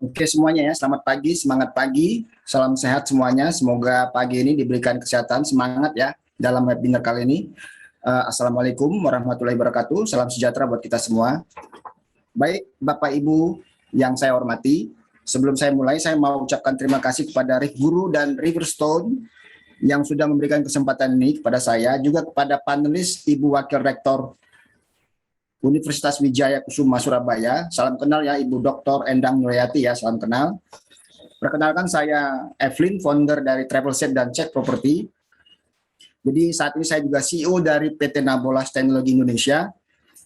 Oke semuanya ya, selamat pagi, semangat pagi, salam sehat semuanya. Semoga pagi ini diberikan kesehatan, semangat ya dalam webinar kali ini. Assalamualaikum warahmatullahi wabarakatuh, salam sejahtera buat kita semua. Baik Bapak Ibu yang saya hormati, sebelum saya mulai saya mau ucapkan terima kasih kepada Rick Guru dan Riverstone yang sudah memberikan kesempatan ini kepada saya, juga kepada panelis Ibu Wakil Rektor Universitas Wijaya Kusuma Surabaya. Salam kenal ya Ibu Dr. Endang Nurayati ya, salam kenal. Perkenalkan saya Evelyn, founder dari Travelset dan Cek Property. Jadi saat ini saya juga CEO dari PT Nabolas Teknologi Indonesia.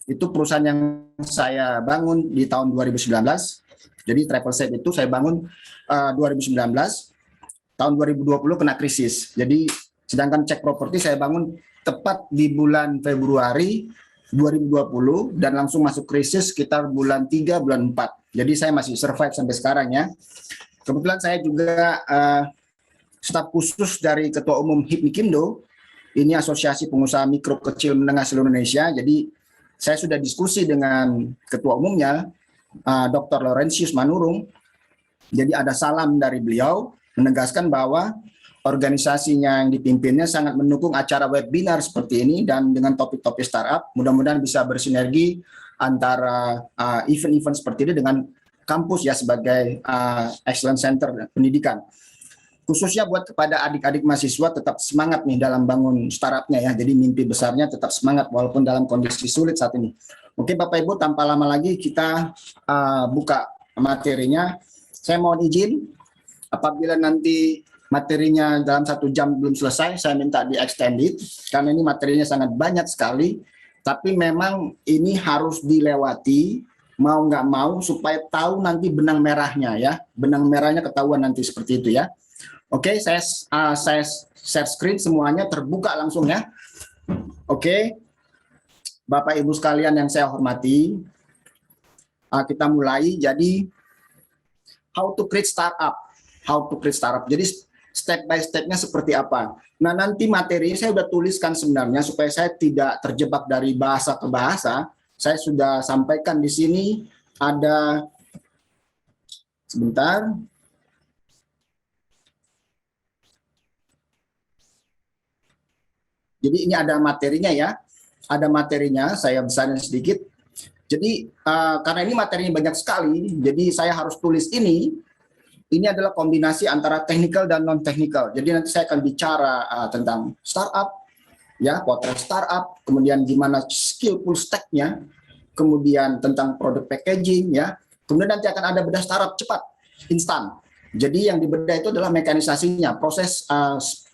Itu perusahaan yang saya bangun di tahun 2019. Jadi Travelset itu saya bangun 2019. Tahun 2020 kena krisis. Jadi sedangkan Cek Property saya bangun tepat di bulan Februari 2020 dan langsung masuk krisis sekitar bulan 3, bulan 4. Jadi saya masih survive sampai sekarang ya. Kebetulan saya juga staf khusus dari Ketua Umum HIPMI-Kindo. Ini Asosiasi Pengusaha Mikro Kecil Menengah seluruh Indonesia. Jadi saya sudah diskusi dengan Ketua Umumnya, Dr. Laurentius Manurung. Jadi ada salam dari beliau menegaskan bahwa organisasinya yang dipimpinnya sangat mendukung acara webinar seperti ini dan dengan topik-topik startup, mudah-mudahan bisa bersinergi antara event-event seperti ini dengan kampus ya sebagai excellence center pendidikan. Khususnya buat kepada adik-adik mahasiswa tetap semangat nih dalam bangun startupnya ya, jadi mimpi besarnya tetap semangat walaupun dalam kondisi sulit saat ini. Oke Bapak Ibu, tanpa lama lagi kita buka materinya. Saya mohon izin apabila nanti materinya dalam 1 jam belum selesai, saya minta di-extended, karena ini materinya sangat banyak sekali, tapi memang ini harus dilewati, mau nggak mau, supaya tahu nanti benang merahnya ya, benang merahnya ketahuan nanti seperti itu ya. Oke, saya share screen semuanya, terbuka langsung ya. Oke, Bapak Ibu sekalian yang saya hormati, kita mulai. Jadi, how to create startup. Jadi step by step-nya seperti apa. Nah, nanti materi saya sudah tuliskan sebenarnya supaya saya tidak terjebak dari bahasa ke bahasa. Saya sudah sampaikan di sini ada, sebentar. Jadi ini ada materinya ya. Ada materinya, saya besarin sedikit. Jadi karena ini materinya banyak sekali, jadi saya harus tulis ini. Ini adalah kombinasi antara technical dan non-technical. Jadi nanti saya akan bicara tentang startup, ya, potret startup, kemudian gimana skill full stack-nya, kemudian tentang product packaging, ya. Kemudian nanti akan ada bedah startup cepat, instan. Jadi yang dibedah itu adalah mekanisasinya, proses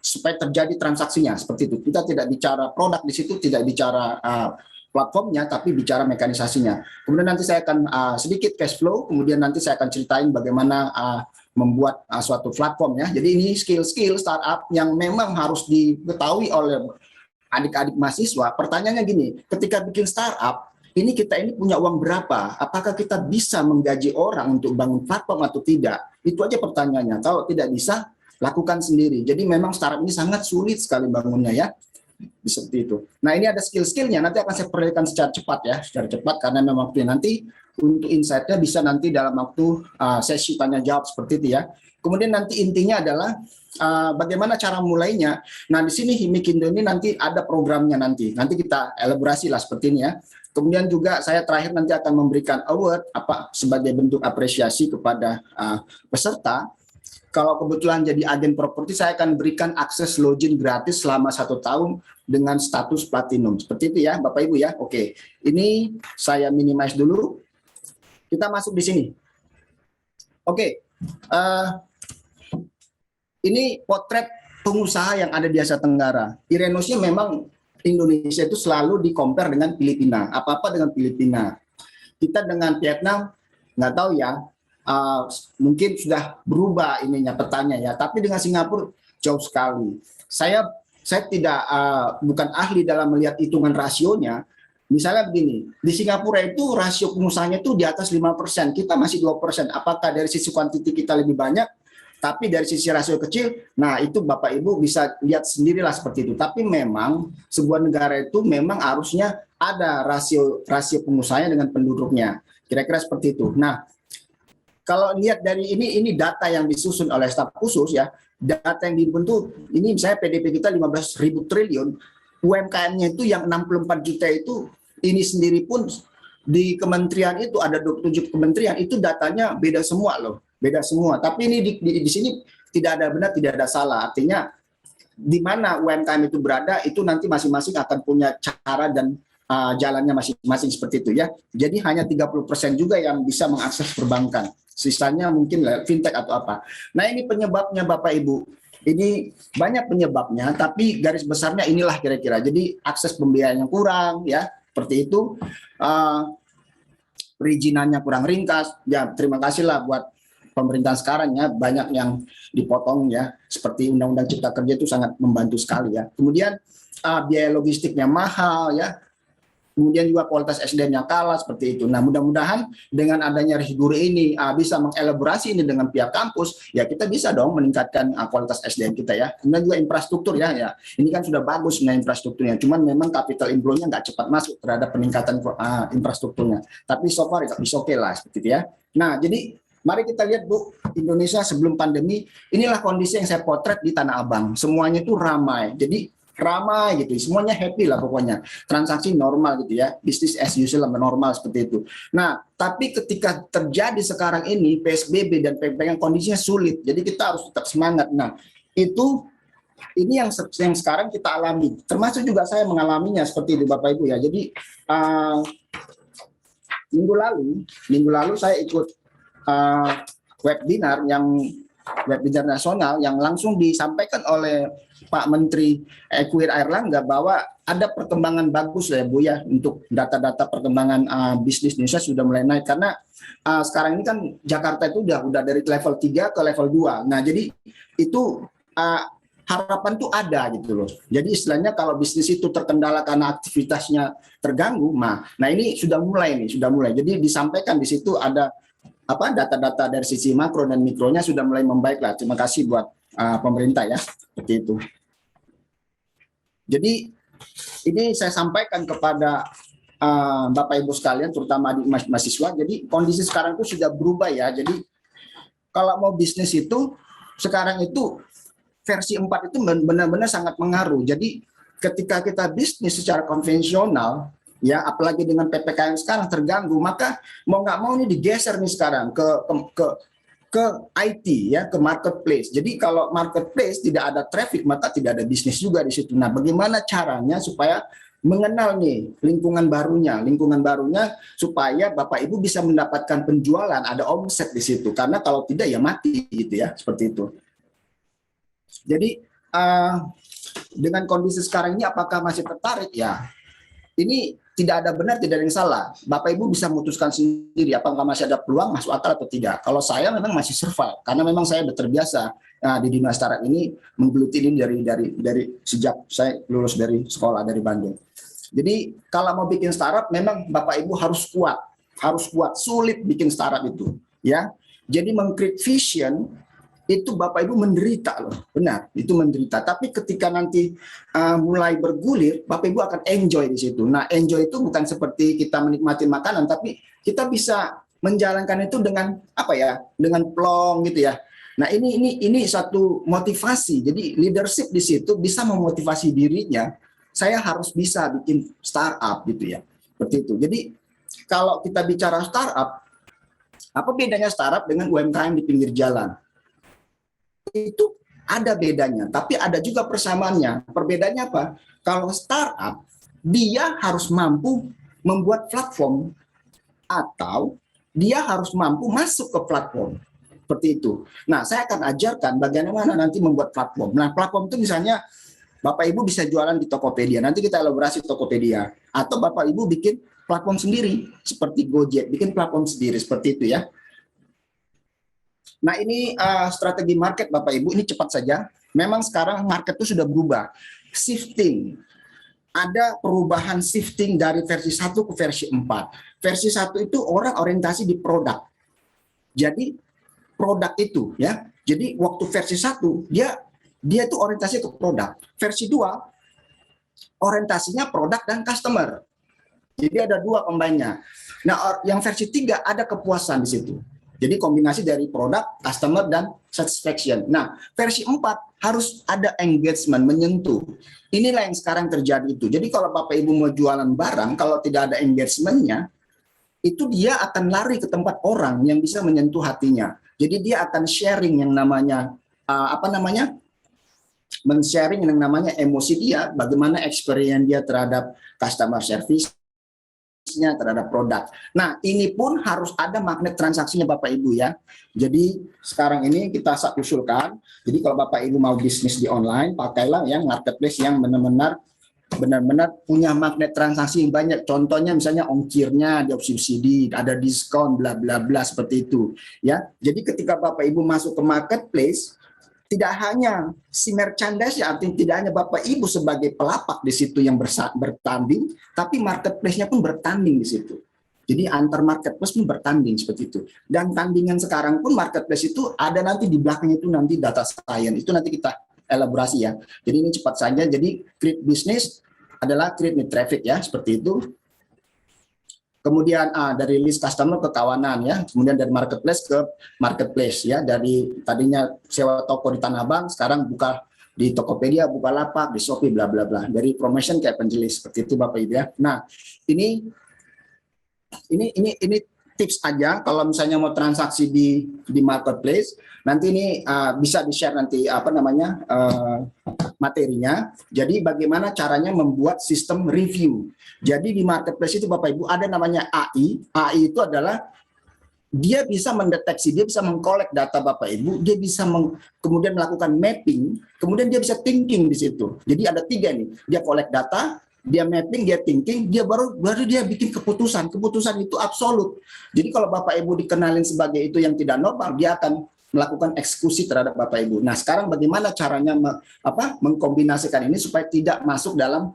supaya terjadi transaksinya, seperti itu. Kita tidak bicara produk di situ, tidak bicara platformnya, tapi bicara mekanisasinya. Kemudian nanti saya akan sedikit cash flow, kemudian nanti saya akan ceritain bagaimana membuat suatu platform ya. Jadi ini skill-skill startup yang memang harus diketahui oleh adik-adik mahasiswa. Pertanyaannya gini, ketika bikin startup, kita punya uang berapa? Apakah kita bisa menggaji orang untuk bangun platform atau tidak? Itu aja pertanyaannya. Kalau tidak bisa, lakukan sendiri. Jadi memang startup ini sangat sulit sekali bangunnya ya. Seperti itu. Nah ini ada skill-skillnya, nanti akan saya perlihatkan secara cepat ya, secara cepat karena memang waktu nanti untuk insight-nya bisa nanti dalam waktu sesi tanya jawab seperti itu ya. Kemudian nanti intinya adalah bagaimana cara mulainya. Nah di sini HIPMI-Kindo ini nanti ada programnya nanti kita elaborasi lah seperti ini ya. Kemudian juga saya terakhir nanti akan memberikan award sebagai bentuk apresiasi kepada peserta. Kalau kebetulan jadi agen properti, saya akan berikan akses login gratis selama 1 tahun dengan status platinum. Seperti itu ya, Bapak Ibu ya. Oke, ini saya minimize dulu. Kita masuk di sini. Oke, ini potret pengusaha yang ada di Asia Tenggara. Irenosnya memang Indonesia itu selalu di-compare dengan Filipina. Apa-apa dengan Filipina. Kita dengan Vietnam, nggak tahu ya. Mungkin sudah berubah ininya petanya ya, tapi dengan Singapura jauh sekali. Saya tidak bukan ahli dalam melihat hitungan rasionya. Misalnya begini, di Singapura itu rasio pengusahanya itu di atas 5%, kita masih 2%. Apakah dari sisi kuantiti kita lebih banyak? Tapi dari sisi rasio kecil, nah itu Bapak Ibu bisa lihat sendirilah seperti itu. Tapi memang sebuah negara itu memang harusnya ada rasio pengusahanya dengan penduduknya. Kira-kira seperti itu. Nah, kalau lihat dari ini data yang disusun oleh staf khusus ya, data yang dibentuk ini misalnya PDB kita 15.000 triliun, UMKM-nya itu yang 64 juta itu ini sendiri pun di kementerian itu ada 27 kementerian itu datanya beda semua loh, beda semua. Tapi ini di sini tidak ada benar, tidak ada salah. Artinya di mana UMKM itu berada itu nanti masing-masing akan punya cara dan jalannya masing-masing seperti itu ya. Jadi hanya 30% juga yang bisa mengakses perbankan. Sisanya mungkin fintech atau apa. Nah ini penyebabnya Bapak Ibu. Ini banyak penyebabnya, tapi garis besarnya inilah kira-kira. Jadi akses pembiayaan yang kurang ya, seperti itu. Perizinannya kurang ringkas. Ya terima kasihlah buat pemerintahan sekarang ya, banyak yang dipotong ya. Seperti Undang-Undang Cipta Kerja itu sangat membantu sekali ya. Kemudian biaya logistiknya mahal ya. Kemudian juga kualitas SDM-nya kalah seperti itu. Nah, mudah-mudahan dengan adanya Risguri ini bisa mengelaborasi ini dengan pihak kampus, ya kita bisa dong meningkatkan kualitas SDM kita ya. Kemudian juga infrastruktur ya. Ini kan sudah bagus sebenarnya infrastrukturnya, cuman memang capital inflow-nya nggak cepat masuk terhadap peningkatan infrastrukturnya. Tapi so far itu oke lah seperti itu ya. Nah, jadi mari kita lihat Bu, Indonesia sebelum pandemi, inilah kondisi yang saya potret di Tanah Abang. Semuanya itu ramai. Jadi ramai gitu, semuanya happy lah pokoknya, transaksi normal gitu ya, bisnis as usual normal seperti itu. Nah, tapi ketika terjadi sekarang ini PSBB dan PPKM kondisinya sulit, jadi kita harus tetap semangat. Nah, ini yang sekarang kita alami, termasuk juga saya mengalaminya seperti itu Bapak Ibu ya. Jadi minggu lalu saya ikut webinar nasional yang langsung disampaikan oleh Pak Menteri Equir Airlangga bahwa ada perkembangan bagus ya Bu ya, untuk data-data perkembangan bisnis Indonesia sudah mulai naik karena sekarang ini kan Jakarta itu udah dari level 3 ke level 2. Nah, jadi itu harapan tuh ada gitu loh. Jadi istilahnya kalau bisnis itu terkendala karena aktivitasnya terganggu, nah ini sudah mulai. Jadi disampaikan di situ ada data-data dari sisi makro dan mikronya sudah mulai membaik lah. Terima kasih buat pemerintah ya, seperti itu. Jadi ini saya sampaikan kepada Bapak Ibu sekalian, terutama di mahasiswa. Jadi kondisi sekarang itu sudah berubah ya. Jadi kalau mau bisnis itu sekarang itu versi 4 itu benar-benar sangat mengaruh. Jadi ketika kita bisnis secara konvensional ya, apalagi dengan PPKM sekarang terganggu, maka mau nggak mau ini digeser nih sekarang ke IT ya, ke marketplace. Jadi kalau marketplace tidak ada traffic, maka tidak ada bisnis juga di situ. Nah, bagaimana caranya supaya mengenal nih lingkungan barunya supaya Bapak Ibu bisa mendapatkan penjualan, ada omset di situ. Karena kalau tidak ya mati gitu ya, seperti itu. Jadi dengan kondisi sekarang ini apakah masih tertarik ya? Ini tidak ada benar, tidak ada yang salah. Bapak Ibu bisa memutuskan sendiri apakah masih ada peluang masuk akal atau tidak. Kalau saya memang masih survive karena memang saya sudah terbiasa di dunia startup ini, menggeluti ini dari sejak saya lulus dari sekolah dari Bandung. Jadi kalau mau bikin startup memang Bapak Ibu harus kuat, sulit bikin startup itu, ya. Jadi meng-create vision itu Bapak Ibu menderita loh, benar, itu menderita. Tapi ketika nanti mulai bergulir, Bapak Ibu akan enjoy di situ. Nah, enjoy itu bukan seperti kita menikmati makanan, tapi kita bisa menjalankan itu dengan dengan plong gitu ya. Nah, ini satu motivasi. Jadi leadership di situ bisa memotivasi dirinya. Saya harus bisa bikin startup gitu ya, seperti itu. Jadi kalau kita bicara startup, apa bedanya startup dengan UMKM di pinggir jalan? Itu ada bedanya, tapi ada juga persamaannya. Perbedaannya apa? Kalau startup, dia harus mampu membuat platform atau dia harus mampu masuk ke platform. Seperti itu. Nah, saya akan ajarkan bagaimana nanti membuat platform. Nah, platform itu misalnya Bapak Ibu bisa jualan di Tokopedia. Nanti kita elaborasi Tokopedia. Atau Bapak Ibu bikin platform sendiri, seperti Gojek, bikin platform sendiri, seperti itu ya. Nah, ini strategi market Bapak Ibu, ini cepat saja. Memang sekarang market itu sudah berubah. Shifting. Ada perubahan shifting dari versi 1 ke versi 4. Versi 1 itu orang orientasi di produk. Jadi produk itu ya. Jadi waktu versi 1 dia itu orientasi ke produk. Versi 2 orientasinya produk dan customer. Jadi ada 2 combine-nya. Nah, yang versi 3 ada kepuasan di situ. Jadi kombinasi dari produk, customer, dan satisfaction. Nah, versi 4 harus ada engagement, menyentuh. Inilah yang sekarang terjadi itu. Jadi kalau Bapak Ibu mau jualan barang, kalau tidak ada engagement-nya, itu dia akan lari ke tempat orang yang bisa menyentuh hatinya. Jadi dia akan sharing yang namanya, men-sharing yang namanya emosi dia, bagaimana experience dia terhadap customer service, terhadap produk. Nah, ini pun harus ada magnet transaksinya Bapak Ibu ya. Jadi sekarang ini kita usulkan, jadi kalau Bapak Ibu mau bisnis di online, pakailah yang marketplace yang benar-benar punya magnet transaksi yang banyak. Contohnya misalnya ongkirnya di subsidi, ada diskon, bla bla bla seperti itu ya. Jadi ketika Bapak Ibu masuk ke marketplace, tidak hanya si merchandise, artinya tidak hanya Bapak Ibu sebagai pelapak di situ yang bertanding, tapi marketplace-nya pun bertanding di situ. Jadi antar marketplace pun bertanding seperti itu. Dan tandingan sekarang pun marketplace itu ada nanti di belakangnya itu nanti data science. Itu nanti kita elaborasi ya. Jadi ini cepat saja. Jadi create business adalah create new traffic ya, seperti itu. Kemudian dari list customer ke kawanan ya, kemudian dari marketplace ke marketplace ya, dari tadinya sewa toko di Tanah Abang sekarang buka di Tokopedia, Bukalapak, di Shopee, bla bla bla. Dari promotion ke evangelist seperti itu Bapak Ibu ya. Nah, ini tips aja kalau misalnya mau transaksi di marketplace, nanti ini bisa di-share nanti materinya. Jadi bagaimana caranya membuat sistem review. Jadi di marketplace itu Bapak Ibu ada namanya AI. AI itu adalah dia bisa mendeteksi, dia bisa mengkolek data Bapak Ibu, dia bisa kemudian melakukan mapping, kemudian dia bisa thinking di situ. Jadi ada 3 nih, dia kolek data, dia mapping, dia thinking, dia baru dia bikin keputusan. Keputusan itu absolut. Jadi kalau Bapak Ibu dikenalin sebagai itu yang tidak normal, dia akan melakukan eksekusi terhadap Bapak Ibu. Nah, sekarang bagaimana caranya mengkombinasikan ini supaya tidak masuk dalam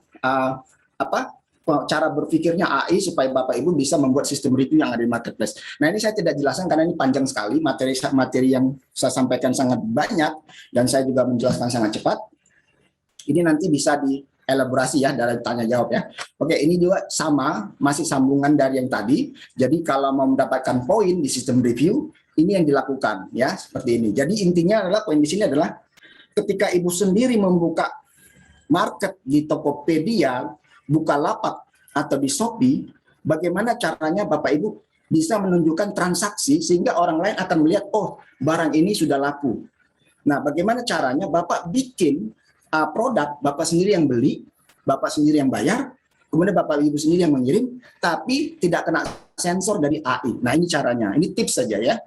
cara berpikirnya AI supaya Bapak Ibu bisa membuat sistem review yang ada di marketplace. Nah, ini saya tidak jelaskan karena ini panjang sekali, materi yang saya sampaikan sangat banyak dan saya juga menjelaskan sangat cepat. Ini nanti bisa dielaborasi ya dari tanya jawab ya. Oke, ini juga sama, masih sambungan dari yang tadi. Jadi kalau mau mendapatkan poin di sistem review, ini yang dilakukan ya, seperti ini. Jadi intinya adalah poin di sini adalah ketika Ibu sendiri membuka market di Tokopedia, Bukalapak atau di Shopee, bagaimana caranya Bapak Ibu bisa menunjukkan transaksi sehingga orang lain akan melihat, oh barang ini sudah laku. Nah, bagaimana caranya Bapak bikin produk, Bapak sendiri yang beli, Bapak sendiri yang bayar, kemudian Bapak Ibu sendiri yang mengirim, tapi tidak kena sensor dari AI. Nah, ini caranya, ini tips saja ya.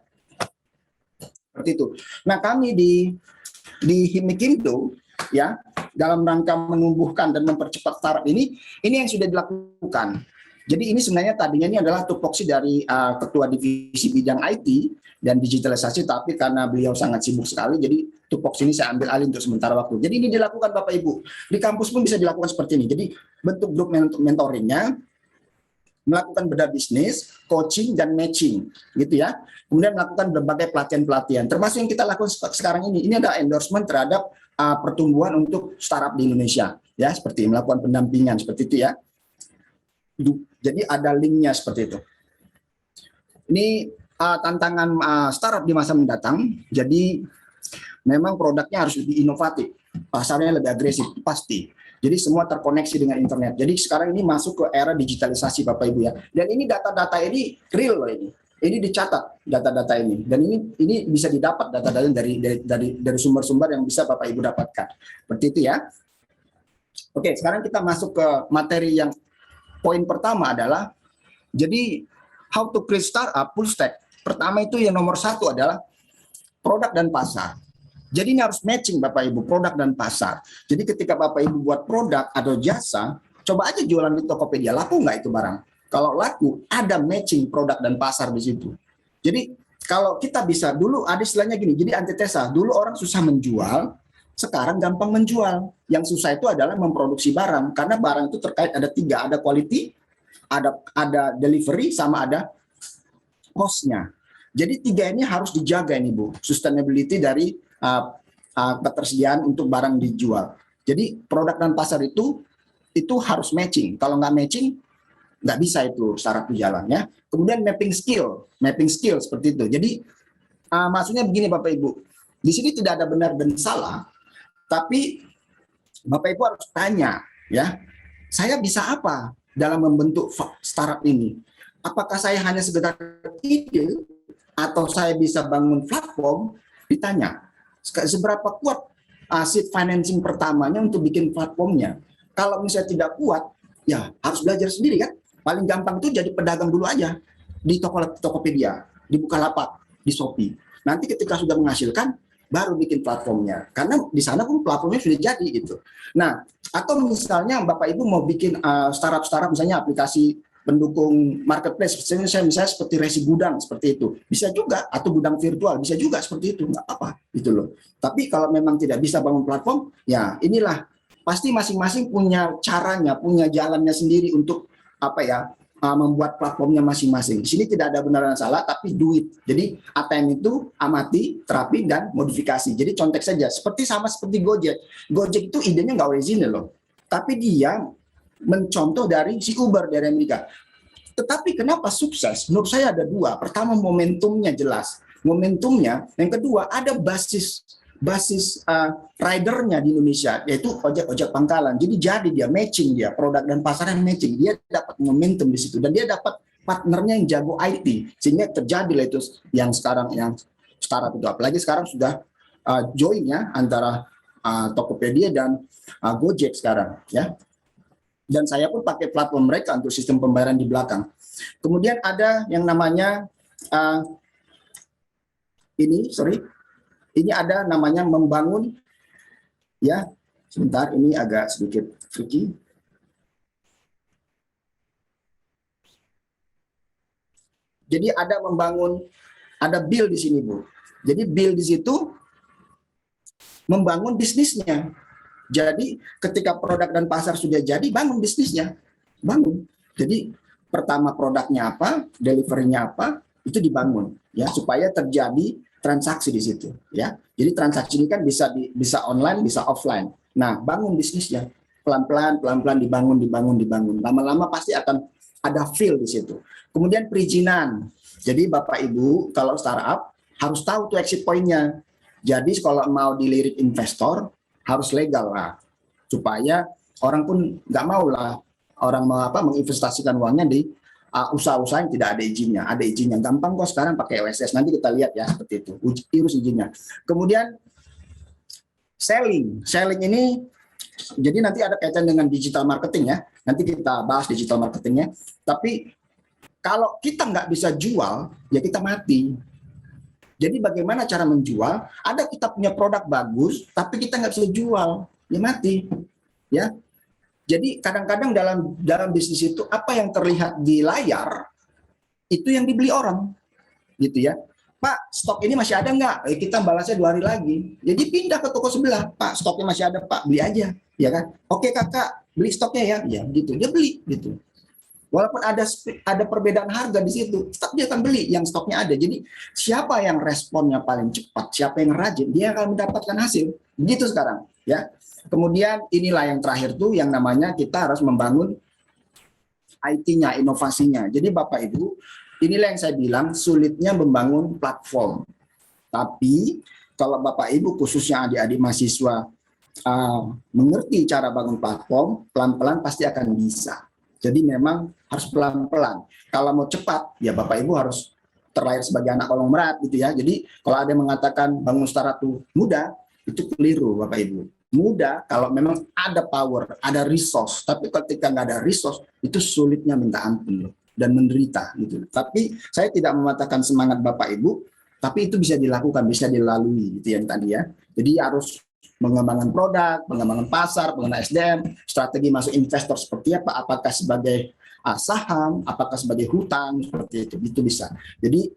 Seperti itu. Nah, kami di Himikindo ya, dalam rangka menumbuhkan dan mempercepat startup ini yang sudah dilakukan. Jadi ini sebenarnya tadinya ini adalah tupoksi dari ketua divisi bidang IT dan digitalisasi, tapi karena beliau sangat sibuk sekali, jadi tupoksi ini saya ambil alih untuk sementara waktu. Jadi ini dilakukan Bapak Ibu. Di kampus pun bisa dilakukan seperti ini. Jadi bentuk grup mentoringnya, melakukan bedah bisnis, coaching, dan matching, gitu ya. Kemudian melakukan berbagai pelatihan-pelatihan, termasuk yang kita lakukan sekarang ini. Ini ada endorsement terhadap pertumbuhan untuk startup di Indonesia, ya, seperti melakukan pendampingan seperti itu ya. Jadi ada linknya seperti itu. Ini tantangan startup di masa mendatang. Jadi memang produknya harus lebih inovatif, pasarnya lebih agresif, pasti. Jadi semua terkoneksi dengan internet. Jadi sekarang ini masuk ke era digitalisasi Bapak Ibu ya. Dan ini data-data ini real loh ini. Ini dicatat data-data ini. Dan ini bisa didapat data-data dari sumber-sumber yang bisa Bapak Ibu dapatkan. Seperti itu ya. Oke, sekarang kita masuk ke materi yang poin pertama adalah jadi how to create startup full stack. Pertama itu yang nomor 1 adalah produk dan pasar. Jadi ini harus matching Bapak Ibu, produk dan pasar. Jadi ketika Bapak Ibu buat produk atau jasa, coba aja jualan di Tokopedia, laku nggak itu barang? Kalau laku, ada matching produk dan pasar di situ. Jadi kalau kita bisa, dulu ada istilahnya gini, jadi antitesa, dulu orang susah menjual, sekarang gampang menjual. Yang susah itu adalah memproduksi barang, karena barang itu terkait ada 3, ada quality, ada delivery, sama ada cost-nya. Jadi 3 ini harus dijaga ini Bu, sustainability dari ketersediaan untuk barang dijual. Jadi produk dan pasar itu harus matching. Kalau nggak matching, nggak bisa itu startup itu jalan ya. Kemudian mapping skill seperti itu. Jadi maksudnya begini Bapak Ibu, di sini tidak ada benar dan salah, tapi Bapak Ibu harus tanya ya, saya bisa apa dalam membentuk startup ini? Apakah saya hanya sekedar ide atau saya bisa bangun platform? Ditanya, seberapa kuat seed financing pertamanya untuk bikin platformnya? Kalau misalnya tidak kuat, ya harus belajar sendiri kan. Paling gampang itu jadi pedagang dulu aja di Tokopedia, di Bukalapak, di Shopee. Nanti ketika sudah menghasilkan, baru bikin platformnya. Karena di sana pun platformnya sudah jadi gitu. Nah, atau misalnya Bapak Ibu mau bikin startup misalnya aplikasi pendukung marketplace, misalnya seperti Resi Gudang seperti itu, bisa juga, atau gudang virtual bisa juga seperti itu, nggak apa gitu loh. Tapi kalau memang tidak bisa bangun platform, ya inilah pasti masing-masing punya caranya, punya jalannya sendiri untuk apa ya, membuat platformnya masing-masing. Di sini tidak ada benar dan salah, tapi duit. Jadi ATM itu amati, terapi, dan modifikasi. Jadi contek saja, seperti Gojek. Gojek itu idenya nggak original loh, tapi dia mencontoh dari si Uber dari Amerika. Tetapi kenapa sukses? Menurut saya ada dua. Pertama, momentumnya jelas. Momentumnya. Yang kedua, ada basis ridernya di Indonesia, yaitu ojek pangkalan. Jadi dia matching, dia produk dan pasarnya matching, dia dapat momentum di situ, dan dia dapat partnernya yang jago IT, sehingga terjadilah itu yang sekarang yang startup itu. Apalagi sekarang sudah join-nya antara Tokopedia dan Gojek sekarang ya. Dan saya pun pakai platform mereka untuk sistem pembayaran di belakang. Kemudian ada yang namanya ini ada namanya membangun ya. Sebentar, ini agak sedikit tricky. Jadi ada build di sini Bu. Jadi build di situ membangun bisnisnya. Jadi ketika produk dan pasar sudah jadi, bangun bisnisnya, bangun. Jadi pertama produknya apa, deliverynya apa, itu dibangun ya, supaya terjadi transaksi di situ ya. Jadi transaksi ini kan bisa online, bisa offline. Nah, bangun bisnisnya pelan-pelan dibangun. Lama-lama pasti akan ada feel di situ. Kemudian perizinan. Jadi Bapak Ibu kalau startup harus tahu tuh exit point-nya. Jadi kalau mau dilirik investor harus legal lah, supaya orang pun nggak mau lah orang menginvestasikan uangnya di usaha-usaha yang tidak ada izinnya. Ada izinnya, gampang kok sekarang pakai OSS. Nanti kita lihat ya seperti itu, urus izinnya. Kemudian selling ini, jadi nanti ada kaitan dengan digital marketing ya. Nanti kita bahas digital marketingnya. Tapi kalau kita nggak bisa jual, ya kita mati. Jadi bagaimana cara menjual? Ada kita punya produk bagus, tapi kita nggak bisa jual, ya mati, ya. Jadi kadang-kadang dalam bisnis itu apa yang terlihat di layar itu yang dibeli orang, gitu ya. Pak, stok ini masih ada nggak? Kita balasnya 2 hari lagi. Jadi pindah ke toko sebelah, Pak, stoknya masih ada, Pak, beli aja, ya kan? Oke kakak, beli stoknya ya, ya gitu. Dia beli, gitu. Walaupun ada perbedaan harga di situ, tetap dia akan beli yang stoknya ada. Jadi siapa yang responnya paling cepat, siapa yang rajin, dia akan mendapatkan hasil. Begitu sekarang, ya. Kemudian inilah yang terakhir tuh yang namanya kita harus membangun IT-nya, inovasinya. Jadi Bapak Ibu, inilah yang saya bilang sulitnya membangun platform. Tapi kalau Bapak Ibu khususnya adik-adik mahasiswa mengerti cara bangun platform, pelan-pelan pasti akan bisa. Jadi memang harus pelan-pelan. Kalau mau cepat, ya Bapak Ibu harus terlahir sebagai anak kolong merat gitu ya. Jadi kalau ada yang mengatakan bangun startup itu mudah, itu keliru Bapak Ibu. Mudah kalau memang ada power, ada resource. Tapi ketika nggak ada resource, itu sulitnya minta ampun loh, dan menderita gitu. Tapi saya tidak mematakan semangat Bapak Ibu, tapi itu bisa dilakukan, bisa dilalui gitu yang tadi ya. Jadi harus mengembangkan produk, pengembangan pasar, pengembangan SDM, strategi masuk investor seperti apa, apakah sebagai saham, apakah sebagai hutang, seperti itu bisa. Jadi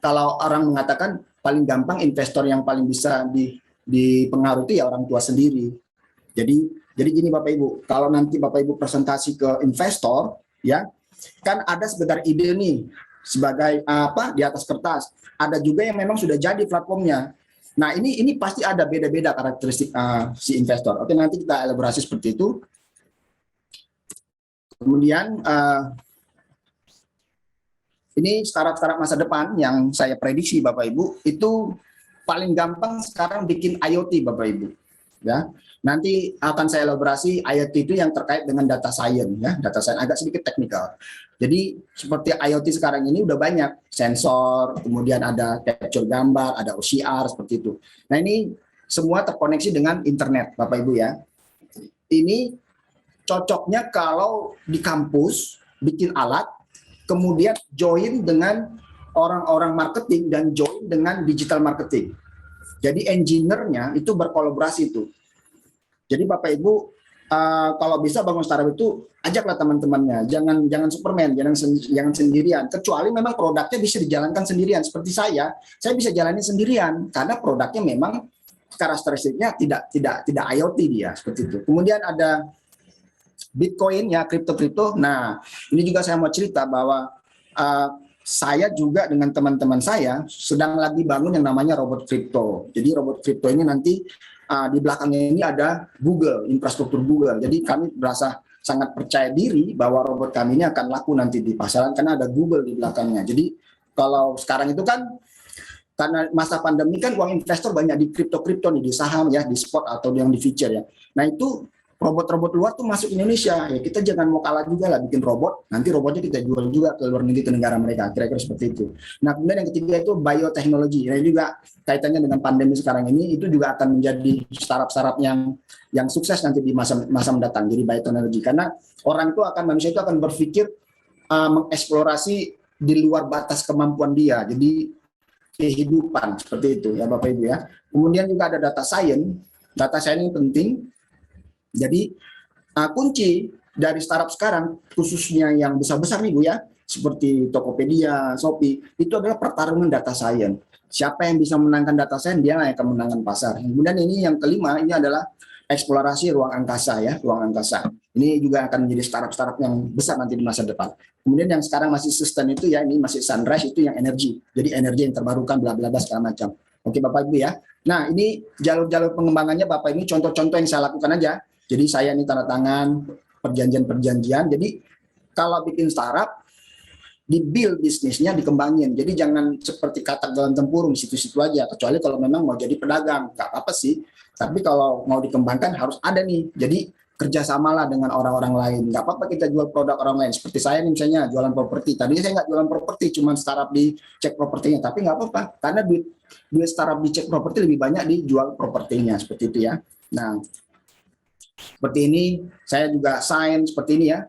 kalau orang mengatakan paling gampang investor yang paling bisa dipengaruhi ya orang tua sendiri. Jadi gini Bapak Ibu, kalau nanti Bapak Ibu presentasi ke investor, ya kan ada sekedar ide nih sebagai di atas kertas. Ada juga yang memang sudah jadi platformnya. Nah ini pasti ada beda-beda karakteristik si investor. Oke, nanti kita elaborasi seperti itu. Kemudian ini startup-startup masa depan yang saya prediksi Bapak Ibu, itu paling gampang sekarang bikin IoT Bapak Ibu. Ya, nanti akan saya elaborasi IoT itu yang terkait dengan data science, ya, data science agak sedikit teknikal. Jadi seperti IoT sekarang ini udah banyak sensor, kemudian ada capture gambar, ada OCR seperti itu. Nah ini semua terkoneksi dengan internet Bapak Ibu ya. Ini cocoknya kalau di kampus bikin alat, kemudian join dengan orang-orang marketing dan join dengan digital marketing. Jadi engineer-nya itu berkolaborasi itu. Jadi Bapak Ibu kalau bisa bangun startup itu ajaklah teman-temannya, jangan Superman, jangan sendirian. Kecuali memang produknya bisa dijalankan sendirian. Seperti saya bisa jalani sendirian karena produknya memang karakteristiknya tidak IoT dia seperti itu. Kemudian ada Bitcoin ya, kripto. Nah, ini juga saya mau cerita bahwa saya juga dengan teman-teman saya sedang lagi bangun yang namanya robot kripto. Jadi robot kripto ini nanti di belakangnya ini ada Google, infrastruktur Google. Jadi kami merasa sangat percaya diri bahwa robot kami ini akan laku nanti di pasaran karena ada Google di belakangnya. Jadi kalau sekarang itu kan karena masa pandemi kan uang investor banyak di kripto nih, di saham ya, di spot atau yang di future ya. Nah itu robot-robot luar tuh masuk Indonesia, ya kita jangan mau kalah juga lah bikin robot, nanti robotnya kita jual juga ke luar negeri, ke negara mereka, kira-kira seperti itu. Nah kemudian yang ketiga itu bioteknologi, nah juga kaitannya dengan pandemi sekarang ini, itu juga akan menjadi startup-startup yang sukses nanti di masa mendatang, jadi bioteknologi, karena manusia itu akan berpikir mengeksplorasi di luar batas kemampuan dia, jadi kehidupan, seperti itu ya Bapak Ibu ya. Kemudian juga ada data science ini penting. Jadi kunci dari startup sekarang, khususnya yang besar-besar nih Bu ya, seperti Tokopedia, Shopee, itu adalah pertarungan data science. Siapa yang bisa menangkan data science, dia yang akan menangkan pasar. Kemudian ini yang kelima, ini adalah eksplorasi ruang angkasa ya, ruang angkasa. Ini juga akan menjadi startup-startup yang besar nanti di masa depan. Kemudian yang sekarang masih sustain itu ya, ini masih sunrise itu yang energi. Jadi energi yang terbarukan, bla bla bla segala macam. Oke Bapak Ibu ya. Nah ini jalur-jalur pengembangannya Bapak, ini contoh-contoh yang saya lakukan aja. Jadi saya ini tanda tangan perjanjian-perjanjian. Jadi kalau bikin startup, di-build bisnisnya, dikembangin. Jadi jangan seperti katak dalam tempurung, situ-situ aja. Kecuali kalau memang mau jadi pedagang, nggak apa-apa sih. Tapi kalau mau dikembangkan harus ada nih. Jadi kerjasamalah dengan orang-orang lain. Nggak apa-apa kita jual produk orang lain. Seperti saya nih misalnya jualan properti. Tadinya saya nggak jualan properti, cuma startup di cek propertinya. Tapi nggak apa-apa, karena duit startup di cek properti lebih banyak dijual propertinya. Seperti itu ya. Nah, seperti ini, saya juga sign seperti ini ya,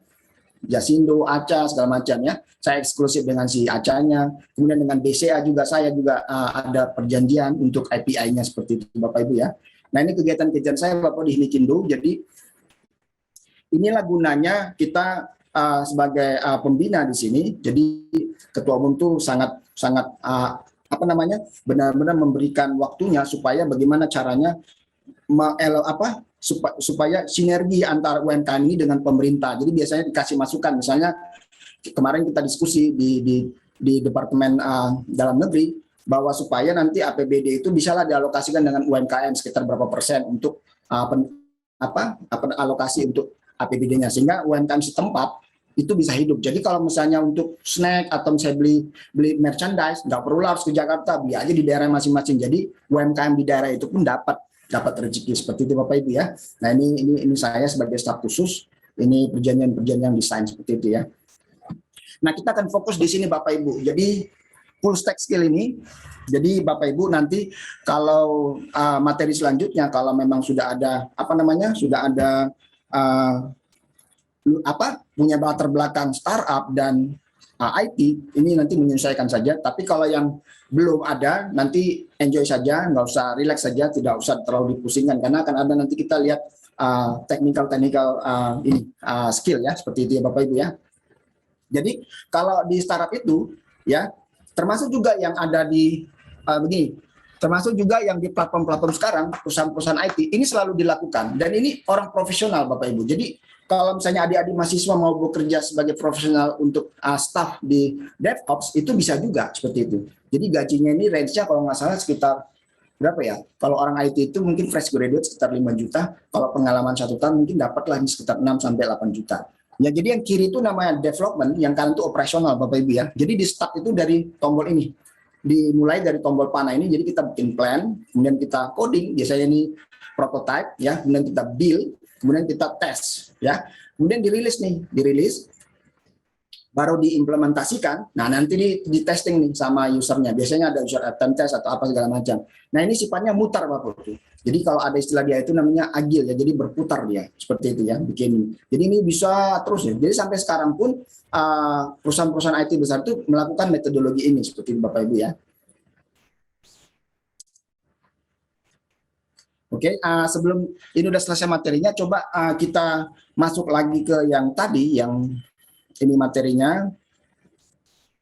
Jasindo, Aca, segala macam ya. Saya eksklusif dengan si Aca-nya. Kemudian dengan BCA juga saya juga ada perjanjian untuk API-nya seperti itu Bapak Ibu ya. Nah ini kegiatan-kegiatan saya Bapak di Himikindo. Jadi inilah gunanya kita sebagai pembina di sini. Jadi ketua umum itu sangat benar-benar memberikan waktunya supaya bagaimana caranya supaya sinergi antara UMKM ini dengan pemerintah. Jadi biasanya dikasih masukan, misalnya kemarin kita diskusi di Departemen Dalam Negeri bahwa supaya nanti APBD itu bisalah dialokasikan dengan UMKM sekitar berapa persen untuk alokasi untuk APBD-nya, sehingga UMKM setempat itu bisa hidup. Jadi kalau misalnya untuk snack atau misalnya beli merchandise, nggak perlu harus ke Jakarta, beli aja di daerah masing-masing. Jadi UMKM di daerah itu pun dapat rezeki seperti itu Bapak Ibu ya. Nah ini saya sebagai staf khusus, ini perjanjian desain seperti itu ya. Nah kita akan fokus di sini Bapak Ibu. Jadi full stack skill ini. Jadi Bapak Ibu nanti kalau materi selanjutnya kalau memang sudah ada punya latar belakang startup dan IT, ini nanti menyesuaikan saja. Tapi kalau yang belum ada, nanti enjoy saja, nggak usah, relax saja, tidak usah terlalu dipusingkan, karena akan ada nanti kita lihat technical skill ya, seperti itu ya Bapak Ibu ya. Jadi kalau di startup itu ya, termasuk juga yang ada di termasuk juga yang di platform-platform sekarang, perusahaan-perusahaan IT, ini selalu dilakukan, dan ini orang profesional Bapak Ibu. Jadi kalau misalnya adik-adik mahasiswa mau bekerja sebagai profesional untuk staff di DevOps, itu bisa juga seperti itu. Jadi gajinya ini range-nya kalau nggak salah sekitar berapa ya? Kalau orang IT itu mungkin fresh graduate sekitar 5 juta, kalau pengalaman 1 tahun mungkin dapatlah sekitar 6 sampai 8 juta. Ya, jadi yang kiri itu namanya development, yang kanan itu operasional, Bapak Ibu ya. Jadi di start itu dari tombol ini. Dimulai dari tombol panah ini, jadi kita bikin plan, kemudian kita coding, biasanya ini prototype ya, kemudian kita build, kemudian kita test ya. Kemudian dirilis nih, dirilis baru diimplementasikan. Nah, nanti di testing nih sama usernya. Biasanya ada user acceptance test atau apa segala macam. Nah, ini sifatnya mutar Bapak Ibu. Jadi kalau ada istilah dia itu namanya agil ya. Jadi berputar dia. Seperti itu ya, bikin. Jadi ini bisa terus ya. Jadi sampai sekarang pun perusahaan-perusahaan IT besar itu melakukan metodologi ini seperti itu Bapak Ibu ya. Oke, sebelum ini udah selesai materinya, coba kita masuk lagi ke yang tadi, yang ini materinya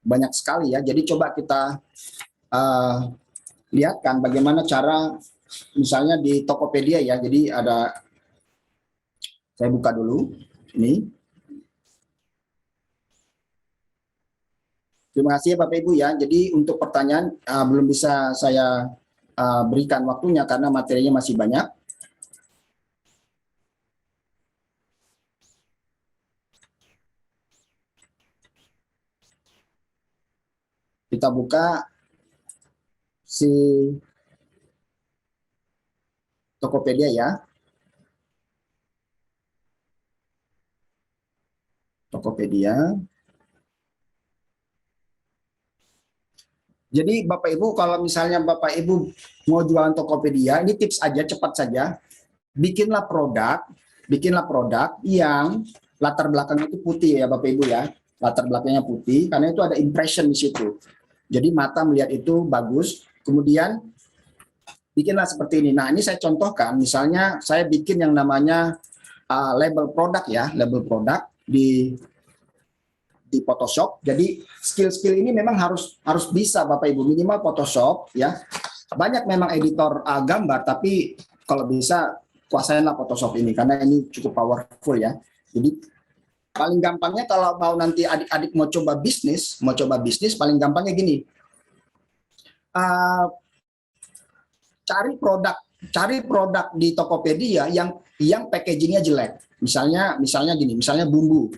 banyak sekali ya. Jadi coba kita lihatkan bagaimana cara misalnya di Tokopedia ya. Jadi ada, saya buka dulu ini. Terima kasih ya Bapak Ibu ya. Jadi untuk pertanyaan belum bisa saya berikan waktunya karena materinya masih banyak. Kita buka si Tokopedia ya. Tokopedia. Jadi Bapak Ibu, kalau misalnya Bapak Ibu mau jualan Tokopedia, ini tips aja, cepat saja. Bikinlah produk yang latar belakangnya itu putih ya Bapak Ibu ya. Latar belakangnya putih, karena itu ada impression di situ. Jadi mata melihat itu bagus. Kemudian bikinlah seperti ini. Nah, ini saya contohkan, misalnya saya bikin yang namanya label produk ya, label produk di Photoshop. Jadi skill-skill ini memang harus bisa Bapak Ibu, minimal Photoshop ya. Banyak memang editor gambar, tapi kalau bisa kuasainlah Photoshop ini karena ini cukup powerful ya. Jadi paling gampangnya kalau mau nanti adik-adik mau coba bisnis paling gampangnya gini. Cari produk di Tokopedia yang packagingnya jelek. Misalnya gini, misalnya bumbu.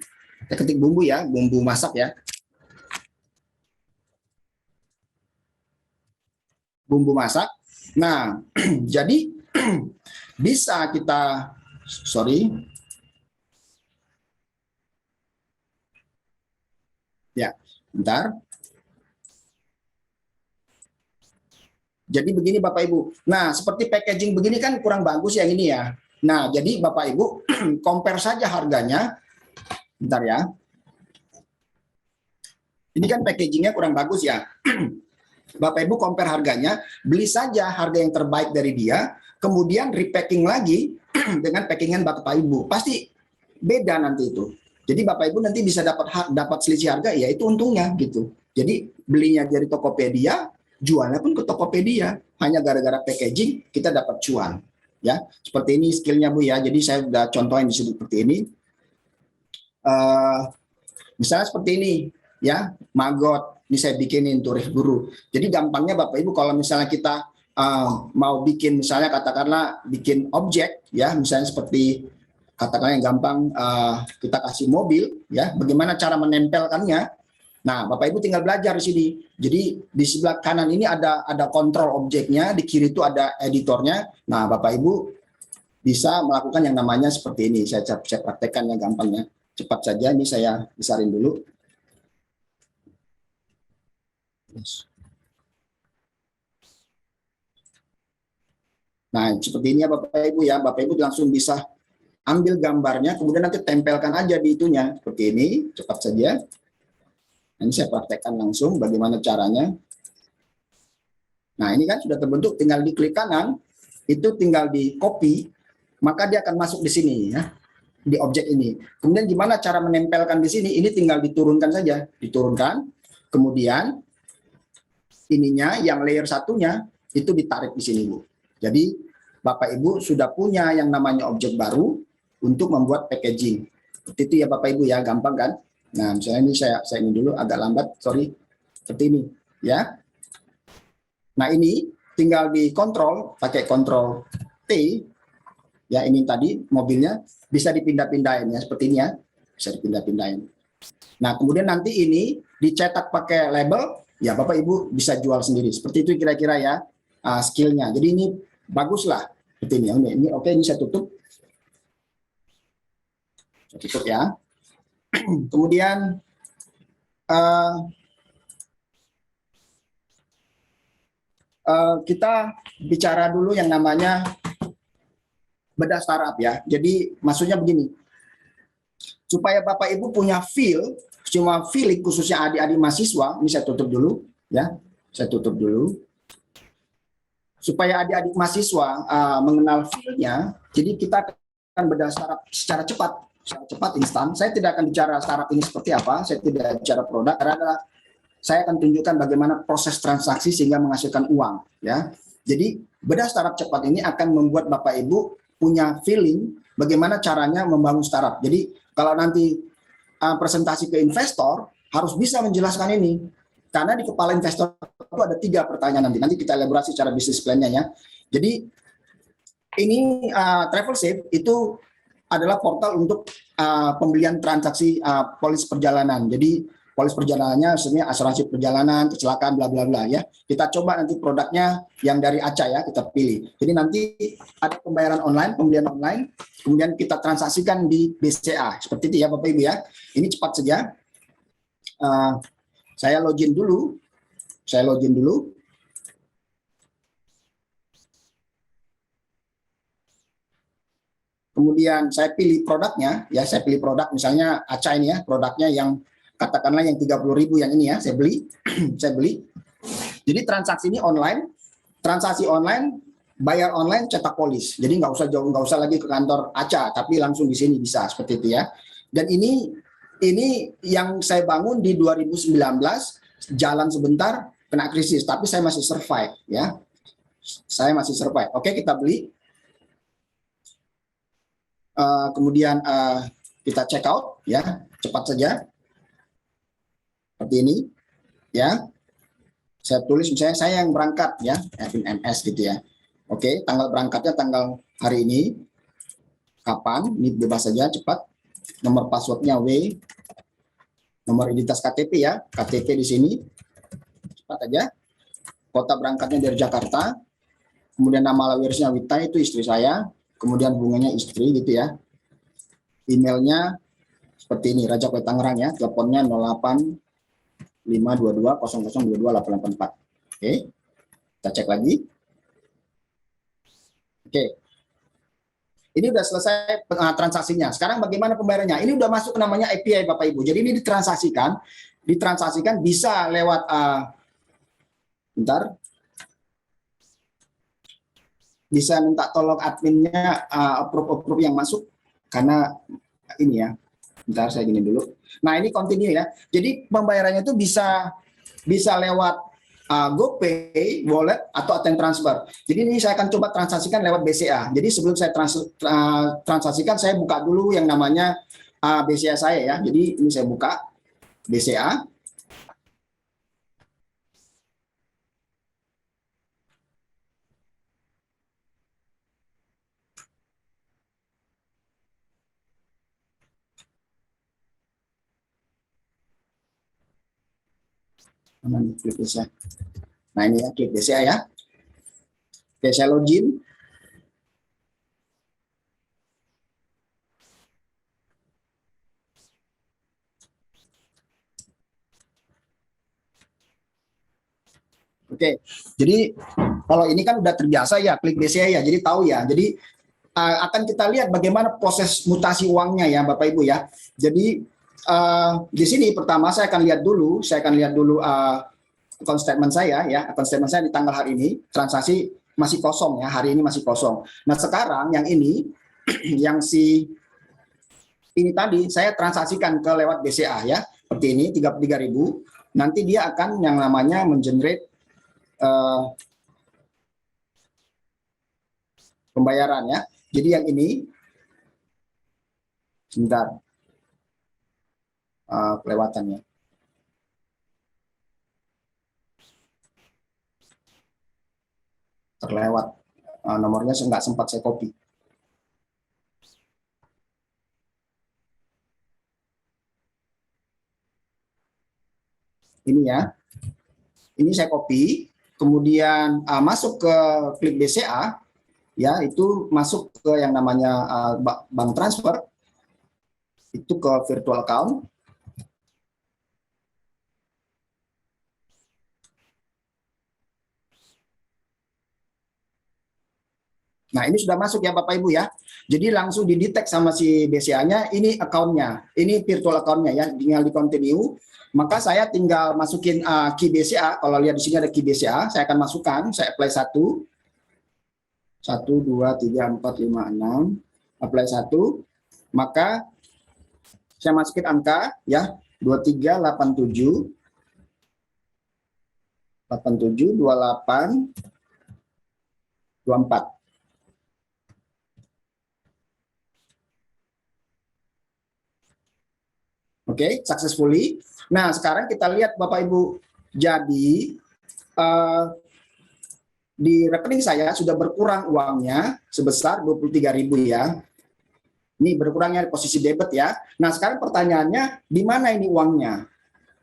Kita ketik bumbu ya, bumbu masak ya. Bumbu masak. Nah, jadi bisa kita, ya, bentar. Jadi begini Bapak Ibu. Nah, seperti packaging begini kan kurang bagus yang ini ya. Nah, jadi Bapak Ibu compare saja harganya. Bentar ya. Ini kan packagingnya kurang bagus ya. Bapak Ibu compare harganya, beli saja harga yang terbaik dari dia, kemudian repacking lagi dengan packingan Bapak Ibu. Pasti beda nanti itu. Jadi Bapak Ibu nanti bisa dapat selisih harga, ya itu untungnya gitu. Jadi belinya dari Tokopedia, jualnya pun ke Tokopedia. Hanya gara-gara packaging kita dapat cuan. Ya, seperti ini skillnya Bu ya. Jadi saya sudah contohin di sini seperti ini. Misalnya seperti ini ya, maggot. Ini saya bikinin turis guru. Jadi gampangnya Bapak Ibu kalau misalnya kita mau bikin misalnya katakanlah bikin objek ya, misalnya seperti katakanlah yang gampang kita kasih mobil ya, bagaimana cara menempelkannya. Nah, Bapak Ibu tinggal belajar di sini. Jadi di sebelah kanan ini ada kontrol objeknya, di kiri itu ada editornya. Nah, Bapak Ibu bisa melakukan yang namanya seperti ini. Saya praktekkan yang gampangnya. Cepat saja, ini saya besarin dulu. Nah, seperti ini ya Bapak Ibu ya. Bapak Ibu langsung bisa ambil gambarnya, kemudian nanti tempelkan aja di itunya. Seperti ini, cepat saja. Ini saya praktekkan langsung bagaimana caranya. Nah, ini kan sudah terbentuk, tinggal diklik kanan, itu tinggal di copy, maka dia akan masuk di sini ya, di objek ini. Kemudian gimana cara menempelkan di sini? Ini tinggal diturunkan saja, diturunkan. Kemudian ininya yang layer satunya itu ditarik di sini, Bu. Jadi Bapak Ibu sudah punya yang namanya objek baru untuk membuat packaging. Seperti itu ya Bapak Ibu ya, gampang kan? Nah, misalnya ini saya ini dulu agak lambat, sorry. Seperti ini ya. Nah, ini tinggal dikontrol pakai kontrol T. Ya, ini tadi mobilnya bisa dipindah-pindahin ya seperti ini ya. bisa dipindah-pindahin. Nah, kemudian nanti ini dicetak pakai label, ya Bapak Ibu bisa jual sendiri. Seperti itu kira-kira ya skillnya. Jadi ini bagus lah. Seperti ini oke, ini saya tutup. Saya tutup ya. Kemudian kita bicara dulu yang namanya bedah startup ya. Jadi maksudnya begini, supaya Bapak Ibu punya cuma feeling khususnya adik-adik mahasiswa, ini saya tutup dulu ya. Saya tutup dulu. Supaya adik-adik mahasiswa mengenal feel-nya, jadi kita akan bedah startup secara cepat, instan. Saya tidak akan bicara startup ini seperti apa, saya tidak bicara produk, karena saya akan tunjukkan bagaimana proses transaksi sehingga menghasilkan uang. Ya, jadi bedah startup cepat ini akan membuat Bapak Ibu punya feeling bagaimana caranya membangun startup. Jadi kalau nanti presentasi ke investor harus bisa menjelaskan ini. Karena di kepala investor itu ada 3 pertanyaan nanti kita elaborasi secara bisnis plan-nya ya. Jadi ini TravelSafe itu adalah portal untuk pembelian transaksi polis perjalanan. Jadi polis perjalanannya sebenarnya asuransi perjalanan, kecelakaan, bla bla bla ya. Kita coba nanti produknya yang dari ACA ya, kita pilih. Jadi nanti ada pembayaran online, pembelian online, kemudian kita transaksikan di BCA. Seperti itu ya Bapak Ibu ya. Ini cepat saja. Saya login dulu. Kemudian saya pilih produknya, ya saya pilih produk misalnya ACA ini ya, produknya yang katakanlah yang 30.000 yang ini ya, saya beli. saya beli. Jadi transaksi ini online, transaksi online, bayar online, cetak polis. Jadi nggak usah lagi ke kantor ACA, tapi langsung di sini bisa seperti itu ya. Dan ini yang saya bangun di 2019, jalan sebentar kena krisis, tapi saya masih survive ya. Saya masih survive. Oke, kita beli. Kemudian kita check out ya, cepat saja. Seperti ini ya. Saya tulis misalnya saya yang berangkat ya, Ervin MS gitu ya. Oke, tanggal berangkatnya tanggal hari ini. Kapan? Ini bebas saja, cepat. Nomor passwordnya W. Nomor identitas KTP ya, KTP di sini. Cepat aja. Kota berangkatnya dari Jakarta. Kemudian nama lawyernya Wita, itu istri saya. Kemudian bunganya istri gitu ya. Emailnya seperti ini, Raja Kue Tangerang ya. Teleponnya 085220020884. Oke, kita cek lagi. Oke, ini udah selesai transaksinya. Sekarang bagaimana pembayarannya? Ini udah masuk ke namanya API Bapak Ibu. Jadi ini ditransaksikan bisa lewat bentar. Bisa minta tolong adminnya approve yang masuk karena ini ya. Bentar saya gini dulu. Nah, ini continue ya. Jadi pembayarannya itu bisa lewat GoPay, wallet, atau ATM transfer. Jadi ini saya akan coba transaksikan lewat BCA. Jadi sebelum saya transaksikan, saya buka dulu yang namanya BCA saya ya. Jadi ini saya buka BCA. Klik BCA. Nah ini ya, klik BCA ya. Oke, saya login. Oke, jadi kalau ini kan udah terbiasa ya klik BCA ya, jadi tahu ya. Jadi akan kita lihat bagaimana proses mutasi uangnya ya Bapak Ibu ya. Jadi di sini pertama saya akan lihat dulu account statement saya ya, account statement saya di tanggal hari ini transaksi masih kosong ya, hari ini masih kosong. Nah sekarang yang ini yang ini tadi saya transaksikan ke lewat BCA ya, seperti ini 33.000. Nanti dia akan yang namanya mengenerate pembayaran ya. Jadi yang ini sebentar kelewatannya. Terlewat nomornya nggak sempat saya copy. Ini ya, ini saya copy, kemudian masuk ke klik BCA, ya itu masuk ke yang namanya bank transfer, itu ke virtual account. Nah, ini sudah masuk ya Bapak Ibu ya. Jadi langsung didetek sama si BCA-nya, ini account-nya, ini virtual account-nya ya, tinggal di continue. Maka saya tinggal masukin key BCA, kalau lihat di sini ada key BCA, saya akan masukkan, saya apply 1, 1, 2, 3, 4, 5, 6, apply 1, maka saya masukin angka ya, 23, 87, 87, 28, 24. Oke, successfully. Nah, sekarang kita lihat Bapak Ibu. Jadi di rekening saya sudah berkurang uangnya sebesar 23.000 ya. Ini berkurangnya posisi debit ya. Nah, sekarang pertanyaannya di mana ini uangnya?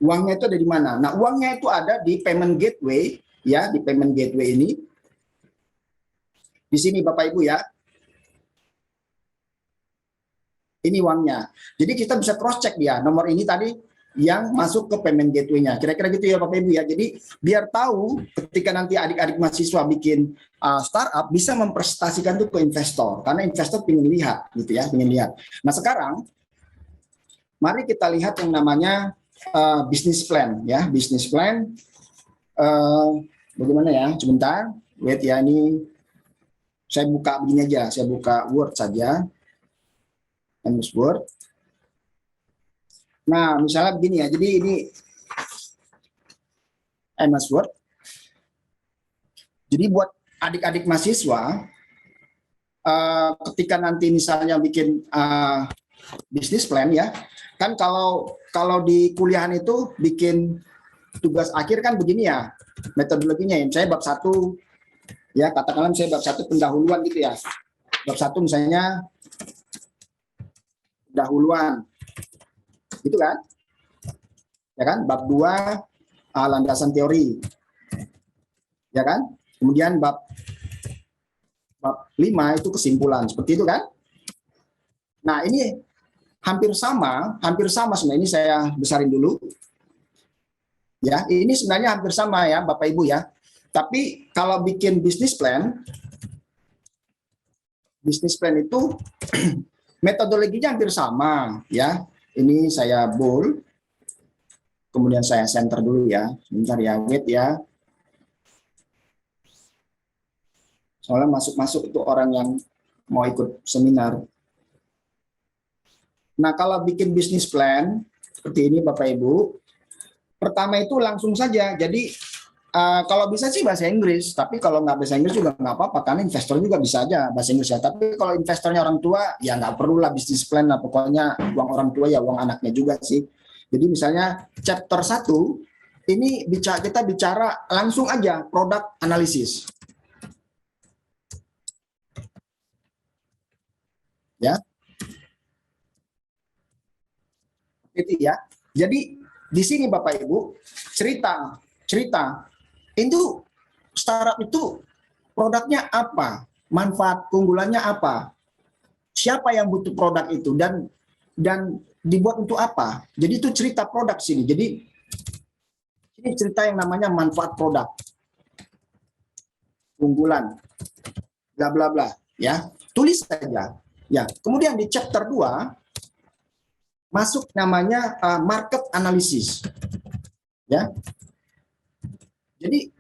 Uangnya itu ada di mana? Nah, uangnya itu ada di payment gateway ya, di payment gateway ini. Di sini Bapak Ibu ya. Ini uangnya. Jadi kita bisa cross check dia nomor ini tadi yang masuk ke payment gateway-nya. Kira-kira gitu ya Bapak Ibu ya. Jadi biar tahu ketika nanti adik-adik mahasiswa bikin startup bisa mempresentasikan itu ke investor karena investor ingin lihat gitu ya, ingin lihat. Nah, sekarang mari kita lihat yang namanya business plan ya, business plan. Bagaimana ya? Sebentar. Wait ya, ini saya buka begini aja, saya buka Word saja. MS Word. Nah, misalnya begini ya. Jadi ini MS Word. Jadi buat adik-adik mahasiswa, ketika nanti misalnya bikin bisnis plan ya, kan kalau di kuliahan itu bikin tugas akhir kan begini ya, metodologinya ya. Saya bab 1 ya, katakanlah saya bab 1 pendahuluan gitu ya. Bab 1 misalnya dahuluan gitu kan, ya kan. Bab 2 landasan teori, ya kan. Kemudian bab 5 itu kesimpulan, seperti itu kan. Nah, ini hampir sama sebenarnya. Ini saya besarin dulu ya. Ini sebenarnya hampir sama ya Bapak Ibu ya, tapi kalau bikin bisnis plan itu metodologinya hampir sama ya. Ini saya bold, kemudian saya center dulu ya. Sebentar ya, wait ya. Soalnya masuk-masuk itu orang yang mau ikut seminar. Nah, kalau bikin bisnis plan seperti ini Bapak Ibu, pertama itu langsung saja. Jadi kalau bisa sih bahasa Inggris, tapi kalau nggak bahasa Inggris juga nggak apa-apa, karena investor juga bisa aja bahasa Inggris ya. Tapi kalau investornya orang tua, ya nggak perlu lah bisnis plan lah, pokoknya uang orang tua ya uang anaknya juga sih. Jadi misalnya chapter 1, ini kita bicara langsung aja produk analisis. Ya. Itu ya. Jadi di sini Bapak Ibu cerita itu startup itu produknya apa, manfaat keunggulannya apa, siapa yang butuh produk itu dan dibuat untuk apa. Jadi itu cerita produk sini. Jadi ini cerita yang namanya manfaat produk, keunggulan, bla bla bla ya. Tulis saja. Ya, kemudian di chapter 2 masuk namanya market analysis. Ya. Jadi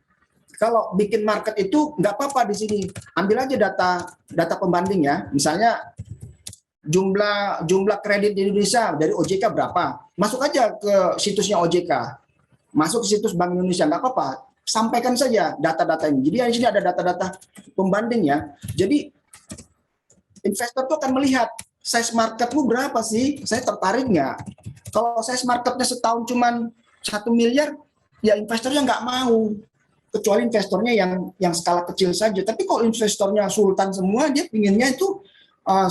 kalau bikin market itu nggak apa-apa di sini. Ambil aja data pembanding ya. Misalnya jumlah kredit di Indonesia dari OJK berapa? Masuk aja ke situsnya OJK. Masuk ke situs Bank Indonesia, nggak apa-apa. Sampaikan saja data-data ini. Jadi di sini ada data-data pembanding ya. Jadi investor tuh akan melihat size marketmu berapa sih? Saya tertarik nggak? Kalau size marketnya setahun cuman 1 miliar, ya investornya nggak mau. Kecuali investornya yang skala kecil saja. Tapi kalau investornya sultan semua, dia pinginnya itu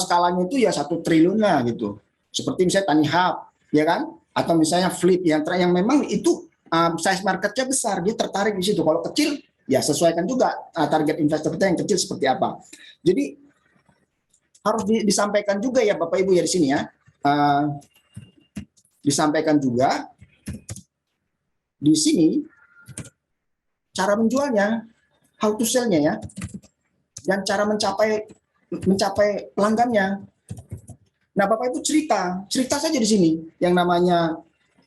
skalanya itu ya 1 triliun lah gitu. Seperti misalnya Tani Hub, ya kan? Atau misalnya Flip yang memang itu size marketnya besar, dia tertarik di situ. Kalau kecil, ya sesuaikan juga target investor kita yang kecil seperti apa. Jadi harus disampaikan juga ya Bapak Ibu ya di sini ya. Disampaikan juga di sini cara menjualnya, how to sell-nya ya, dan cara mencapai pelanggannya. Nah, Bapak Ibu cerita saja di sini yang namanya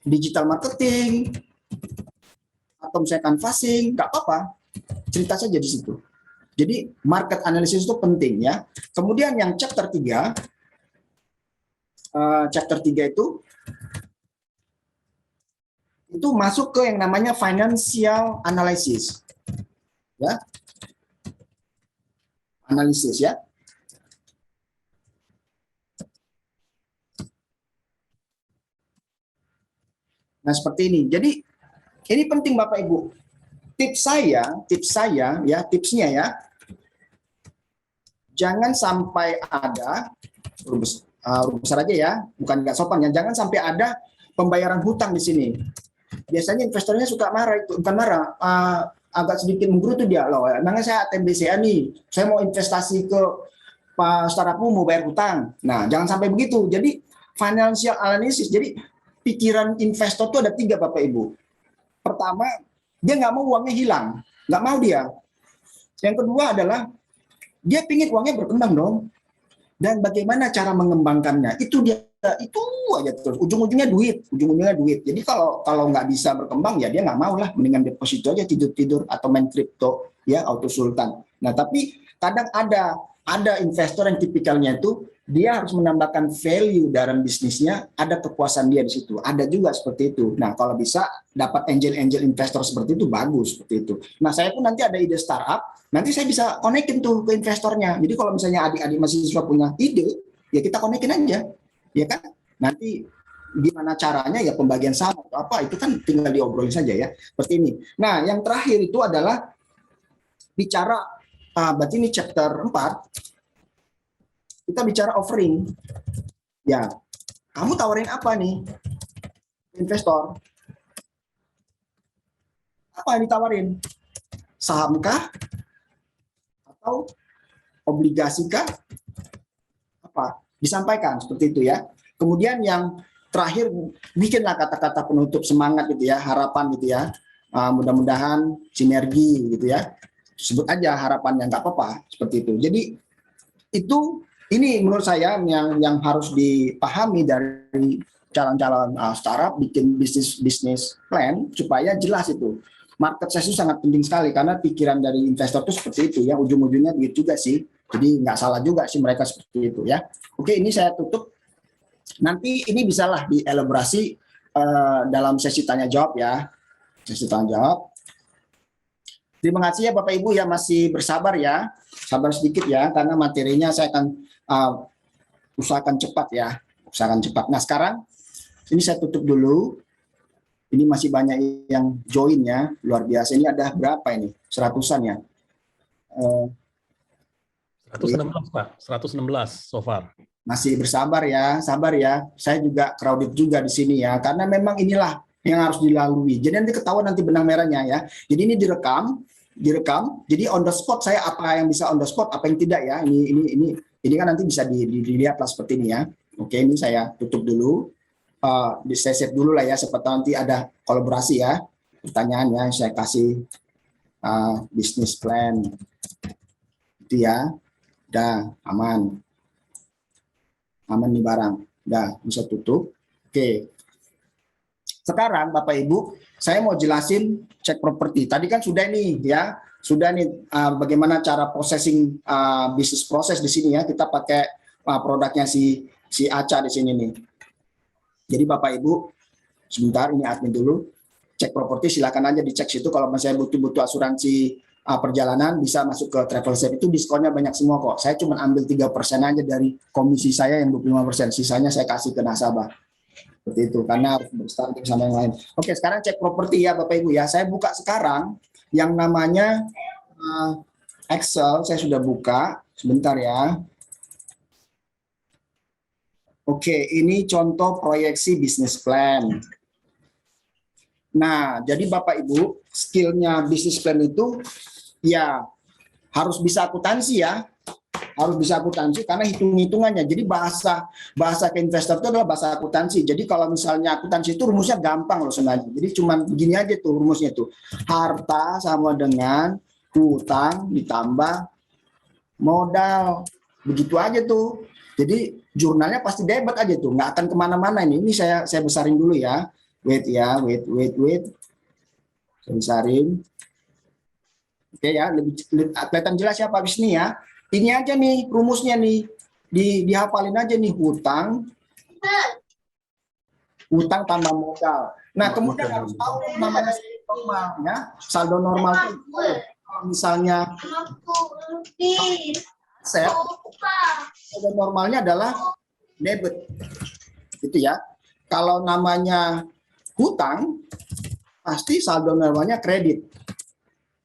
digital marketing atau misalnya canvassing, nggak apa-apa, cerita saja di situ. Jadi market analysis itu penting ya. Kemudian yang chapter 3 itu masuk ke yang namanya financial analysis. Ya. Analisis ya. Nah, seperti ini. Jadi ini penting Bapak Ibu. Tipsnya ya. Jangan sampai ada besar aja ya, bukan nggak sopan ya. Jangan sampai ada pembayaran hutang di sini. Biasanya investornya suka marah itu, bukan marah, agak sedikit menggerutu dia loh. Namanya saya ATMBCA nih, saya mau investasi ke startupmu mau bayar hutang. Nah, jangan sampai begitu. Jadi financial analysis. Jadi pikiran investor itu ada 3 Bapak Ibu. Pertama, dia nggak mau uangnya hilang, nggak mau dia. Yang kedua adalah dia pingin uangnya berkembang dong. Dan bagaimana cara mengembangkannya? Itu aja terus. Ujung-ujungnya duit. Jadi kalau nggak bisa berkembang ya dia nggak mau lah. Mendingan deposito aja tidur atau main kripto ya auto sultan. Nah tapi kadang ada investor yang tipikalnya itu dia harus menambahkan value dalam bisnisnya, ada kepuasan dia di situ. Ada juga seperti itu. Nah, kalau bisa dapat angel investor seperti itu bagus seperti itu. Nah, saya pun nanti ada ide startup, nanti saya bisa konekin tuh ke investornya. Jadi kalau misalnya adik-adik mahasiswa punya ide, ya kita konekin aja. Ya kan? Nanti gimana caranya ya pembagian saham atau apa itu kan tinggal diobrolin saja ya. Seperti ini. Nah, yang terakhir itu adalah bicara berarti ini chapter 4. Kita bicara offering. Ya, kamu tawarin apa nih? Investor. Apa yang ditawarin? Saham kah? Atau obligasi kah? Apa? Disampaikan seperti itu ya. Kemudian yang terakhir bikinlah kata-kata penutup semangat gitu ya, harapan gitu ya. Mudah-mudahan sinergi gitu ya. Sebut aja harapannya, nggak apa-apa seperti itu. Jadi itu ini menurut saya yang harus dipahami dari calon-calon startup bikin bisnis plan supaya jelas itu. Market size itu sangat penting sekali karena pikiran dari investor itu seperti itu ya, ujung-ujungnya duit juga sih. Jadi nggak salah juga sih mereka seperti itu ya. Oke, ini saya tutup. Nanti ini bisalah dielaborasi dalam sesi tanya jawab ya. Sesi tanya jawab. Terima kasih ya Bapak Ibu ya masih bersabar ya. Sabar sedikit ya karena materinya saya akan usahakan cepat ya. Usahakan cepat. Nah, sekarang ini saya tutup dulu. Ini masih banyak yang join ya. Luar biasa. Ini ada berapa ini? 100-an ya. 116 Pak, 116 so far. Masih bersabar ya, sabar ya. Saya juga crowded juga di sini ya, karena memang inilah yang harus dilalui. Jadi nanti ketahuan nanti benang merahnya ya. Jadi ini direkam. Jadi on the spot saya apa yang bisa on the spot, apa yang tidak ya. Ini kan nanti bisa dilihat lah seperti ini ya. Oke, ini saya tutup dulu. Saya save dulu lah ya, seperti nanti ada kolaborasi ya. Pertanyaannya saya kasih bisnis plan. Itu ya. Udah aman nih barang, udah bisa tutup. Oke, sekarang Bapak Ibu saya mau jelasin cek properti. Tadi kan sudah nih ya, bagaimana cara processing bisnis proses di sini ya. Kita pakai produknya si Aca di sini nih. Jadi Bapak Ibu sebentar, ini admin dulu. Cek properti silakan aja dicek situ. Kalau misalnya butuh asuransi perjalanan bisa masuk ke Travel Safe, itu diskonnya banyak semua kok. Saya cuma ambil 3% aja dari komisi saya yang 25%, sisanya saya kasih ke nasabah. Seperti itu, karena harus bersanding sama yang lain. Oke, sekarang cek properti ya Bapak Ibu ya. Saya buka sekarang yang namanya Excel, saya sudah buka. Sebentar ya. Oke, ini contoh proyeksi bisnis plan. Nah, jadi Bapak Ibu, skillnya bisnis plan itu ya harus bisa akuntansi ya, harus bisa akuntansi karena hitung-hitungannya. Jadi bahasa ke investor itu adalah bahasa akuntansi. Jadi kalau misalnya akuntansi itu rumusnya gampang loh sebenarnya. Jadi cuma begini aja tuh rumusnya tuh. Harta sama dengan hutang ditambah modal. Begitu aja tuh. Jadi jurnalnya pasti debit aja tuh, nggak akan kemana-mana ini. Ini saya besarin dulu ya. Wait ya, wait. Saya besarin. Oke ya, lebih kelihatan jelas ya Pak Bisni ya. Ini aja nih rumusnya nih, dihafalin aja nih hutang tambah modal. Nah kemudian harus tahu namanya saldo normal ya. Saldo normal itu misalnya aset, saldo normalnya adalah debit, gitu ya. Kalau namanya hutang, pasti saldo normalnya kredit.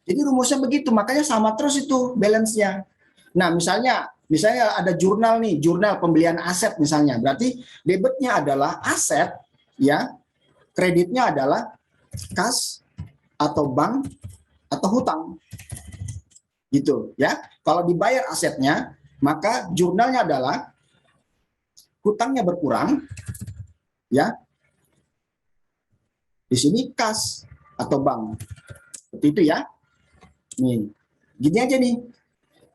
Jadi rumusnya begitu, makanya sama terus itu balance-nya. Nah, misalnya ada jurnal nih, jurnal pembelian aset misalnya. Berarti debitnya adalah aset, ya. Kreditnya adalah kas atau bank atau hutang. Gitu, ya. Kalau dibayar asetnya, maka jurnalnya adalah hutangnya berkurang, ya. Di sini kas atau bank. Seperti itu ya. Nih, gini aja nih.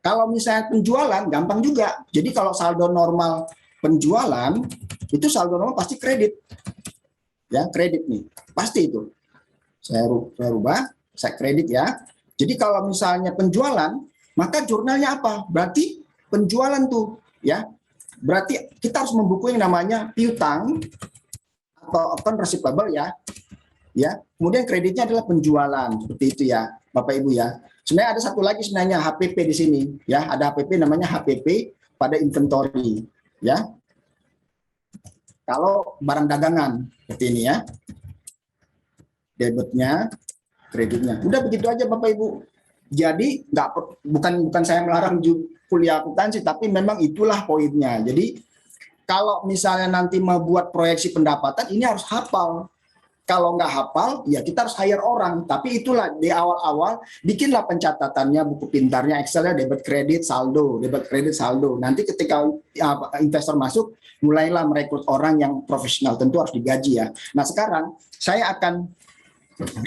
Kalau misalnya penjualan, gampang juga. Jadi kalau saldo normal penjualan, itu saldo normal pasti kredit. Ya, kredit nih. Pasti itu. Saya rubah, saya kredit ya. Jadi kalau misalnya penjualan, maka jurnalnya apa? Berarti penjualan tuh, ya. Berarti kita harus membuku yang namanya piutang atau account receivable ya. Ya. Kemudian kreditnya adalah penjualan, seperti itu ya, Bapak Ibu ya. Sebenarnya ada satu lagi sebenarnya HPP di sini ya, ada HPP namanya HPP pada inventory ya. Kalau barang dagangan seperti ini ya. Debitnya, kreditnya. Udah begitu aja Bapak Ibu. Jadi bukan saya melarang kuliah akuntansi, tapi memang itulah poinnya. Jadi kalau misalnya nanti membuat proyeksi pendapatan ini harus hafal. Kalau nggak hafal, ya kita harus hire orang. Tapi itulah di awal-awal, bikinlah pencatatannya, buku pintarnya, Excelnya debit kredit saldo, debit kredit saldo. Nanti ketika investor masuk, mulailah merekrut orang yang profesional. Tentu harus digaji ya. Nah sekarang saya akan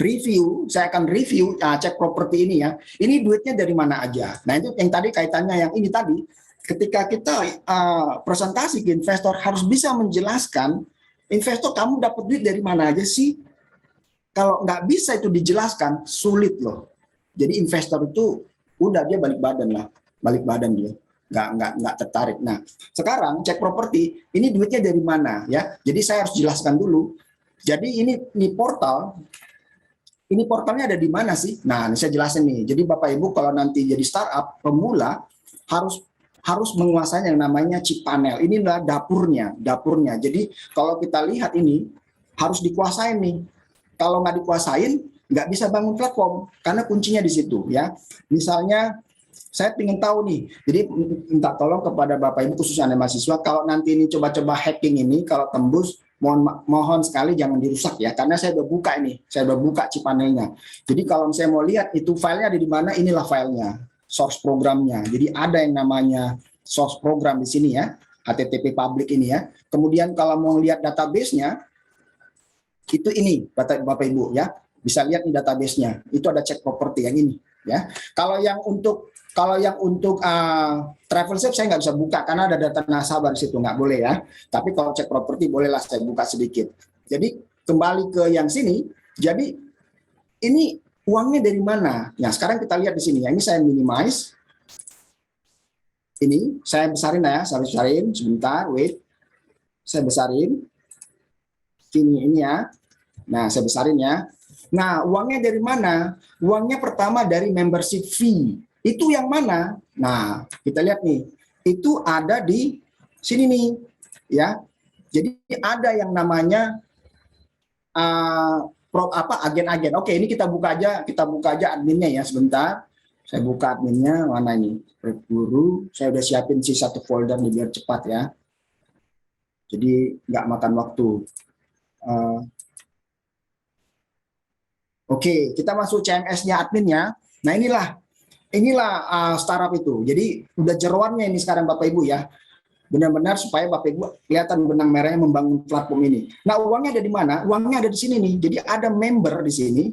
review cek properti ini ya. Ini duitnya dari mana aja. Nah itu yang tadi kaitannya yang ini tadi. Ketika kita presentasi ke investor harus bisa menjelaskan investor kamu dapat duit dari mana aja sih? Kalau nggak bisa itu dijelaskan, sulit loh. Jadi investor itu udah dia balik badan dia, nggak tertarik. Nah sekarang cek properti ini duitnya dari mana ya? Jadi saya harus jelaskan dulu. Jadi ini portalnya ada di mana sih? Nah ini saya jelasin nih. Jadi Bapak Ibu kalau nanti jadi startup pemula harus menguasai yang namanya chip panel. Inilah dapurnya. Jadi kalau kita lihat ini harus dikuasain nih. Kalau nggak dikuasain, nggak bisa bangun platform karena kuncinya di situ ya. Misalnya saya ingin tahu nih, jadi minta tolong kepada Bapak Ibu khususnya mahasiswa, kalau nanti ini coba-coba hacking ini, kalau tembus mohon sekali jangan dirusak ya, karena saya udah buka chip panelnya. Jadi kalau saya mau lihat itu filenya ada di mana, inilah filenya. Source programnya. Jadi ada yang namanya source program di sini ya, HTTP public ini ya. Kemudian kalau mau lihat database-nya, itu ini Bapak Ibu ya, bisa lihat di database-nya. Itu ada cek properti yang ini ya. Kalau yang untuk travel shop saya nggak bisa buka karena ada data nasabah di situ, nggak boleh ya. Tapi kalau cek properti bolehlah saya buka sedikit. Jadi kembali ke yang sini. Jadi ini uangnya dari mana? Nah, sekarang kita lihat di sini ya. Ini saya minimize. Ini saya besarin ya, saya besarin sebentar, wait. Saya besarin. Ini ya. Nah, saya besarin ya. Nah, uangnya dari mana? Uangnya pertama dari membership fee. Itu yang mana? Nah, kita lihat nih. Itu ada di sini nih, ya. Jadi ada yang namanya agen-agen. Oke, ini kita buka aja adminnya ya sebentar. Saya buka adminnya, mana ini? Guru, saya udah siapin satu folder nih biar cepat ya. Jadi nggak makan waktu. Oke, kita masuk CMS-nya adminnya. Nah, inilah startup itu. Jadi udah jeroannya ini sekarang Bapak Ibu ya. Benar-benar supaya Bapak Ibu kelihatan benang merahnya membangun platform ini. Nah, uangnya ada di mana? Uangnya ada di sini nih. Jadi ada member di sini.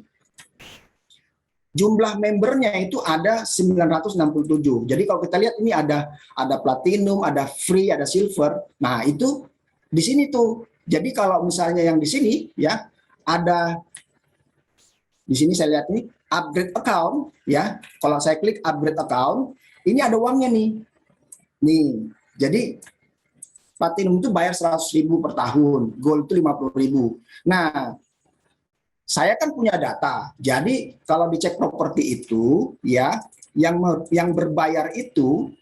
Jumlah membernya itu ada 967. Jadi kalau kita lihat ini ada platinum, ada free, ada silver. Nah, itu di sini tuh. Jadi kalau misalnya yang di sini ya ada di sini saya lihat nih upgrade account ya. Kalau saya klik upgrade account, ini ada uangnya nih. Nih. Jadi platinum itu bayar 100.000 per tahun, gold itu 50.000. Nah, saya kan punya data. Jadi kalau dicek properti itu ya, yang berbayar itu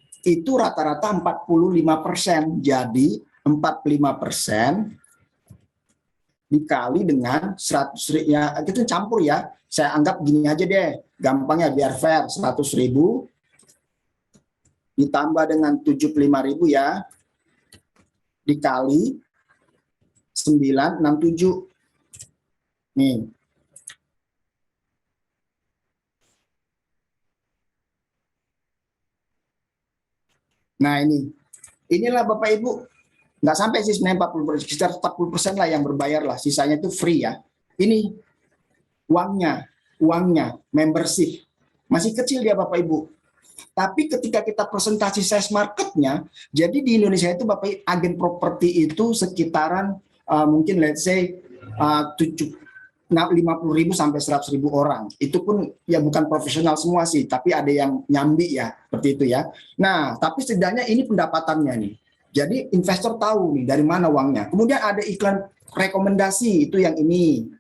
rata-rata 45%. Jadi 45% dikali dengan 100.000 ya, itu campur ya. Saya anggap gini aja deh, gampangnya biar fair, 100.000 ditambah dengan 75.000 ya, dikali 967. Nih. Nah inilah Bapak Ibu, nggak sampai sih sebenarnya 40%, sekitar 40% lah yang berbayar lah, sisanya itu free ya. Ini uangnya membership masih kecil dia Bapak Ibu. Tapi ketika kita presentasi size marketnya, jadi di Indonesia itu Bapak agen properti itu sekitaran mungkin let's say 50.000 sampai 100.000 orang. Itu pun ya bukan profesional semua sih, tapi ada yang nyambi ya, seperti itu ya. Nah, tapi setidaknya ini pendapatannya nih. Jadi investor tahu nih dari mana uangnya. Kemudian ada iklan rekomendasi, itu yang ini.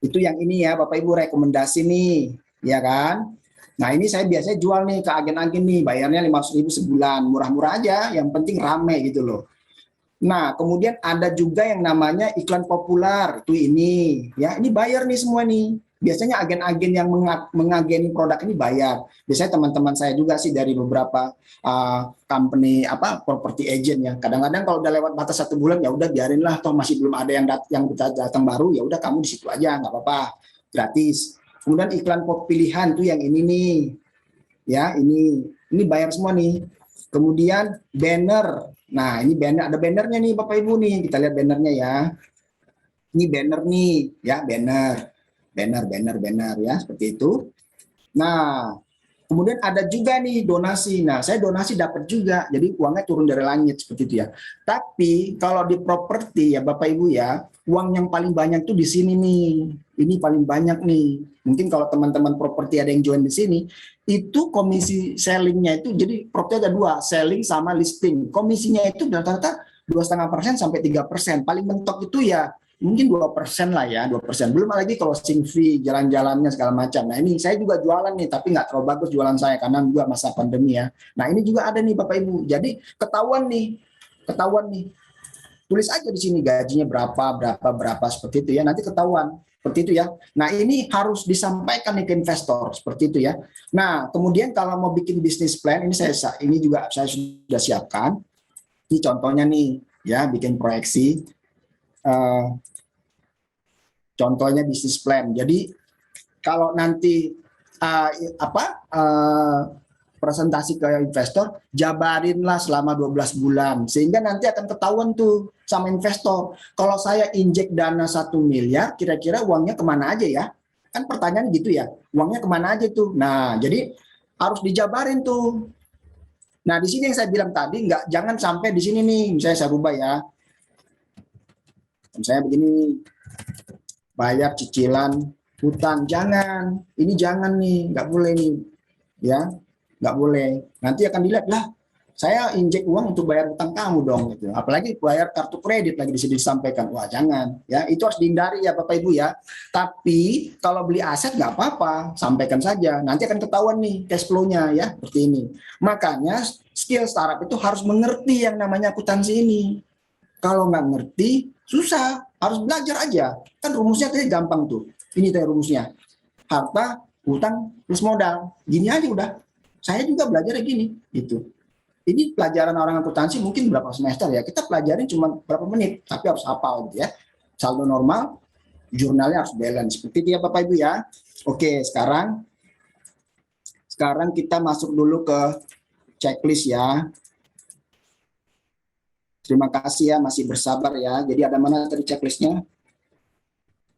Itu yang ini ya, Bapak Ibu rekomendasi nih, ya kan? Nah, ini saya biasanya jual nih ke agen-agen nih, bayarnya 500.000 sebulan, murah-murah aja, yang penting rame gitu loh. Nah, kemudian ada juga yang namanya iklan populer, itu ini. Ya, ini bayar nih semua nih. Biasanya agen-agen yang mengageni produk ini bayar. Biasanya teman-teman saya juga sih dari beberapa company property agent ya. Kadang-kadang kalau udah lewat batas 1 bulan ya udah biarinlah, toh masih belum ada yang datang baru, ya udah kamu di situ aja, nggak apa-apa, gratis. Kemudian iklan pilihan tuh yang ini nih. Ya, ini bayar semua nih. Kemudian banner. Nah, ini banner, ada bannernya nih Bapak Ibu nih. Kita lihat bannernya ya. Ini banner nih, ya, banner ya, seperti itu. Nah, kemudian ada juga nih donasi. Nah, saya donasi dapat juga. Jadi uangnya turun dari langit seperti itu ya. Tapi kalau di properti ya Bapak Ibu ya, uang yang paling banyak tuh di sini nih. Ini paling banyak nih. Mungkin kalau teman-teman properti ada yang join di sini, itu komisi sellingnya itu jadi properti ada dua, selling sama listing. Komisinya itu rata-rata 2,5% sampai 3%. Paling mentok itu ya mungkin 2% lah ya, 2%. Belum lagi closing fee, jalan-jalannya segala macam. Nah, ini saya juga jualan nih, tapi nggak terlalu bagus jualan saya karena juga masa pandemi ya. Nah, ini juga ada nih Bapak Ibu. Jadi ketahuan nih. Tulis aja di sini gajinya berapa seperti itu ya. Nanti ketahuan. Seperti itu ya. Nah, ini harus disampaikan nih ke investor seperti itu ya. Nah, kemudian kalau mau bikin bisnis plan, ini juga saya sudah siapkan. Ini contohnya nih ya, bikin proyeksi. Contohnya bisnis plan. Jadi kalau nanti presentasi ke investor, jabarinlah selama 12 bulan sehingga nanti akan ketahuan tuh sama investor. Kalau saya injek dana 1 miliar, kira-kira uangnya kemana aja ya? Kan pertanyaan gitu ya, uangnya kemana aja tuh? Nah, jadi harus dijabarin tuh. Nah, di sini yang saya bilang tadi, jangan sampai di sini nih, misalnya saya rubah ya. Misalnya begini, bayar cicilan hutang, ini jangan nih, nggak boleh nih, ya, nggak boleh. Nanti akan dilihat lah, saya injek uang untuk bayar hutang kamu dong, gitu. Apalagi bayar kartu kredit lagi di sini disampaikan, wah jangan, ya, itu harus dihindari ya Bapak Ibu ya. Tapi kalau beli aset nggak apa-apa, sampaikan saja, nanti akan ketahuan nih cash flow-nya ya, seperti ini. Makanya skill startup itu harus mengerti yang namanya akuntansi ini. Kalau nggak ngerti, susah. Harus belajar aja. Kan rumusnya tadi gampang tuh. Ini tuh rumusnya. Harta, hutang, plus modal. Gini aja udah. Saya juga belajar gini. Gitu. Ini pelajaran orang akuntansi mungkin berapa semester ya. Kita pelajarin cuma berapa menit. Tapi harus hafal gitu ya. Saldo normal, Jurnalnya harus balance. Seperti itu ya Bapak Ibu ya. Oke, sekarang kita masuk dulu ke checklist ya. Terima kasih ya, masih bersabar ya. Jadi ada mana tadi checklistnya?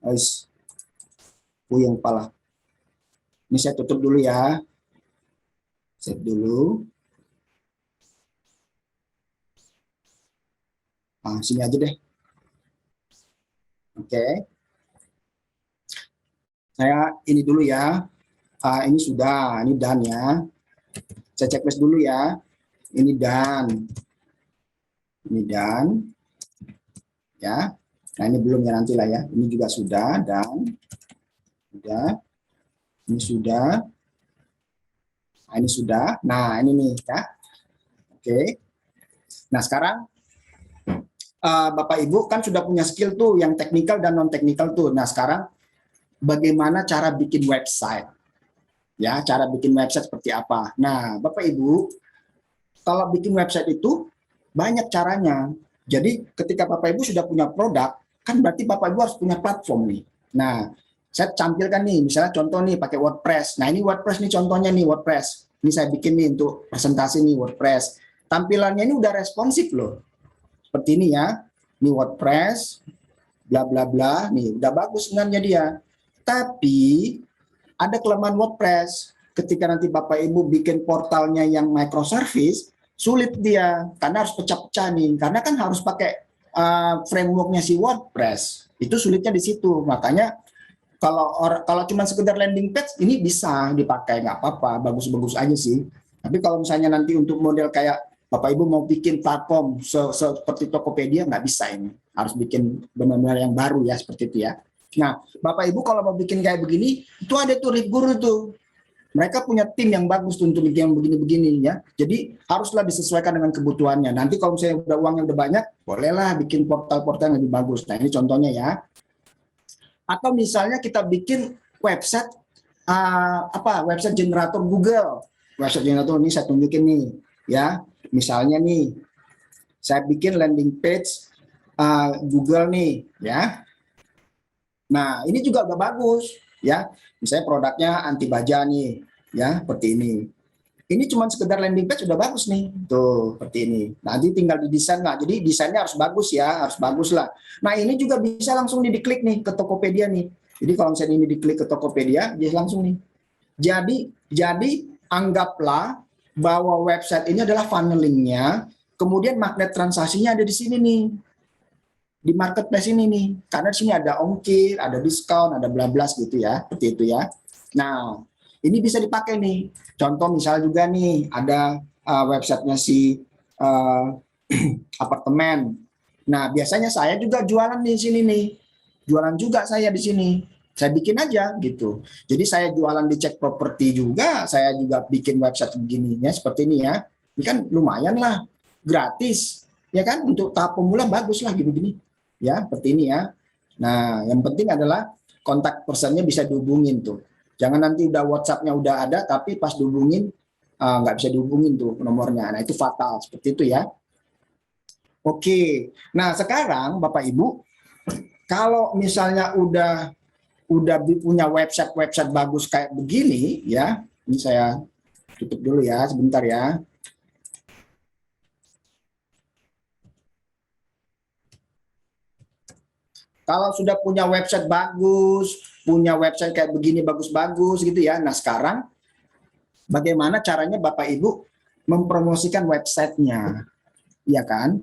Guys, puyeng kepala. Ini saya tutup dulu ya. Save dulu. Nah, sini aja deh. Oke. Saya ini dulu ya. Ini sudah, ini done ya. Saya checklist dulu ya. Ini done. Ini done. Ya. Nah, ini belum ya, nanti lah ya. Ini juga sudah, done. Sudah. Ini sudah. Nah, ini sudah. Nah, ini nih ya. Oke. Nah, sekarang Bapak Ibu kan sudah punya skill tuh yang teknikal dan non teknikal tuh. Nah, sekarang bagaimana cara bikin website? Ya, cara bikin website seperti apa? Nah, Bapak Ibu, kalau bikin website itu banyak caranya. Jadi, ketika Bapak Ibu sudah punya produk, kan berarti Bapak Ibu harus punya platform nih. Nah, saya tampilkan nih, misalnya contoh nih pakai WordPress. Nah, ini WordPress nih contohnya nih WordPress. Ini saya bikin nih untuk presentasi nih WordPress. Tampilannya ini udah responsif loh. Seperti ini ya. Ini WordPress, bla bla bla. Nih, udah bagus sebenarnya dia. Tapi ada kelemahan WordPress. Ketika nanti Bapak Ibu bikin portalnya yang microservice, sulit dia karena harus pecah-pecah nih. Karena kan harus pakai frameworknya si WordPress. Itu sulitnya di situ. Makanya kalau cuma sekedar landing page ini bisa dipakai, nggak apa-apa, bagus-bagus aja sih. Tapi kalau misalnya nanti untuk model kayak Bapak Ibu mau bikin platform seperti Tokopedia, nggak bisa ini. Harus bikin benar-benar yang baru ya, seperti itu ya. Nah, Bapak Ibu kalau mau bikin kayak begini, itu ada tuh Guru tuh. Mereka punya tim yang bagus tuh untuk bikin yang begini-begini ya. Jadi haruslah disesuaikan dengan kebutuhannya. Nanti kalau misalnya udah uangnya udah banyak, bolehlah bikin portal-portal yang lebih bagus. Nah, ini contohnya ya. Atau misalnya kita bikin website website generator Google. Website generator ini saya tunjukin nih ya. Misalnya nih, saya bikin landing page Google nih, ya. Nah, ini juga udah bagus, ya. Misalnya produknya anti baja nih, ya, seperti ini. Ini cuma sekedar landing page udah bagus nih, tuh, seperti ini. Nanti tinggal didesain, nah, jadi desainnya harus bagus ya, harus bagus lah. Nah, ini juga bisa langsung diklik nih ke Tokopedia nih. Jadi kalau misalnya ini diklik ke Tokopedia, dia langsung nih. Jadi anggaplah bahwa website ini adalah funnelingnya, kemudian magnet transaksinya ada di sini nih, di marketplace ini nih, karena di sini ada ongkir, ada diskon, ada bla bla gitu ya, seperti itu ya. Nah, ini bisa dipakai nih. Contoh misalnya juga nih, ada websitenya si apartemen. Nah, biasanya saya juga jualan di sini nih, jualan juga saya di sini. Saya bikin aja gitu. Jadi saya jualan di Cek Properti juga, saya juga bikin website begini ya, seperti ini ya. Ini kan lumayan lah, gratis. Ya kan, untuk tahap pemula bagus lah gini-gini. Ya, seperti ini ya. Nah, yang penting adalah kontak personnya bisa dihubungin tuh. Jangan nanti udah WhatsApp-nya udah ada, tapi pas dihubungin nggak bisa dihubungin tuh nomornya. Nah, itu fatal, seperti itu ya. Oke, nah sekarang Bapak Ibu, kalau misalnya udah punya website bagus kayak begini ya, ini saya tutup dulu ya sebentar ya. Kalau sudah punya website bagus, punya website kayak begini bagus-bagus gitu ya. Nah sekarang bagaimana caranya Bapak Ibu mempromosikan websitenya, ya kan?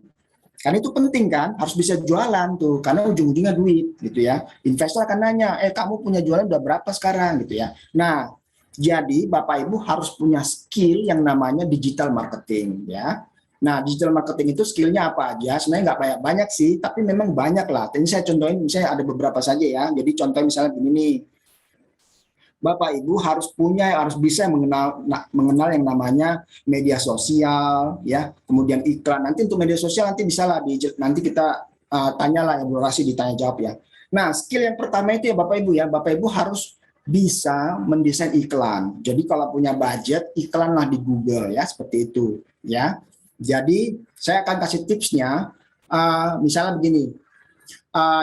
Karena itu penting kan, harus bisa jualan tuh, karena ujung-ujungnya duit gitu ya. Investor akan nanya, kamu punya jualan udah berapa sekarang gitu ya. Nah, jadi Bapak Ibu harus punya skill yang namanya digital marketing ya. Nah, digital marketing itu skillnya apa aja? Sebenarnya nggak banyak sih, tapi memang banyak lah. Ini saya contohin, misalnya ada beberapa saja ya. Jadi contoh misalnya begini nih, Bapak Ibu harus bisa mengenal yang namanya media sosial ya, kemudian iklan. Nanti untuk media sosial nanti bisa lah nanti kita tanyalah evaluasi ditanya jawab ya. Nah, skill yang pertama itu ya Bapak Ibu harus bisa mendesain iklan. Jadi kalau punya budget, iklanlah di Google ya, seperti itu ya. Jadi saya akan kasih tipsnya, misalnya begini.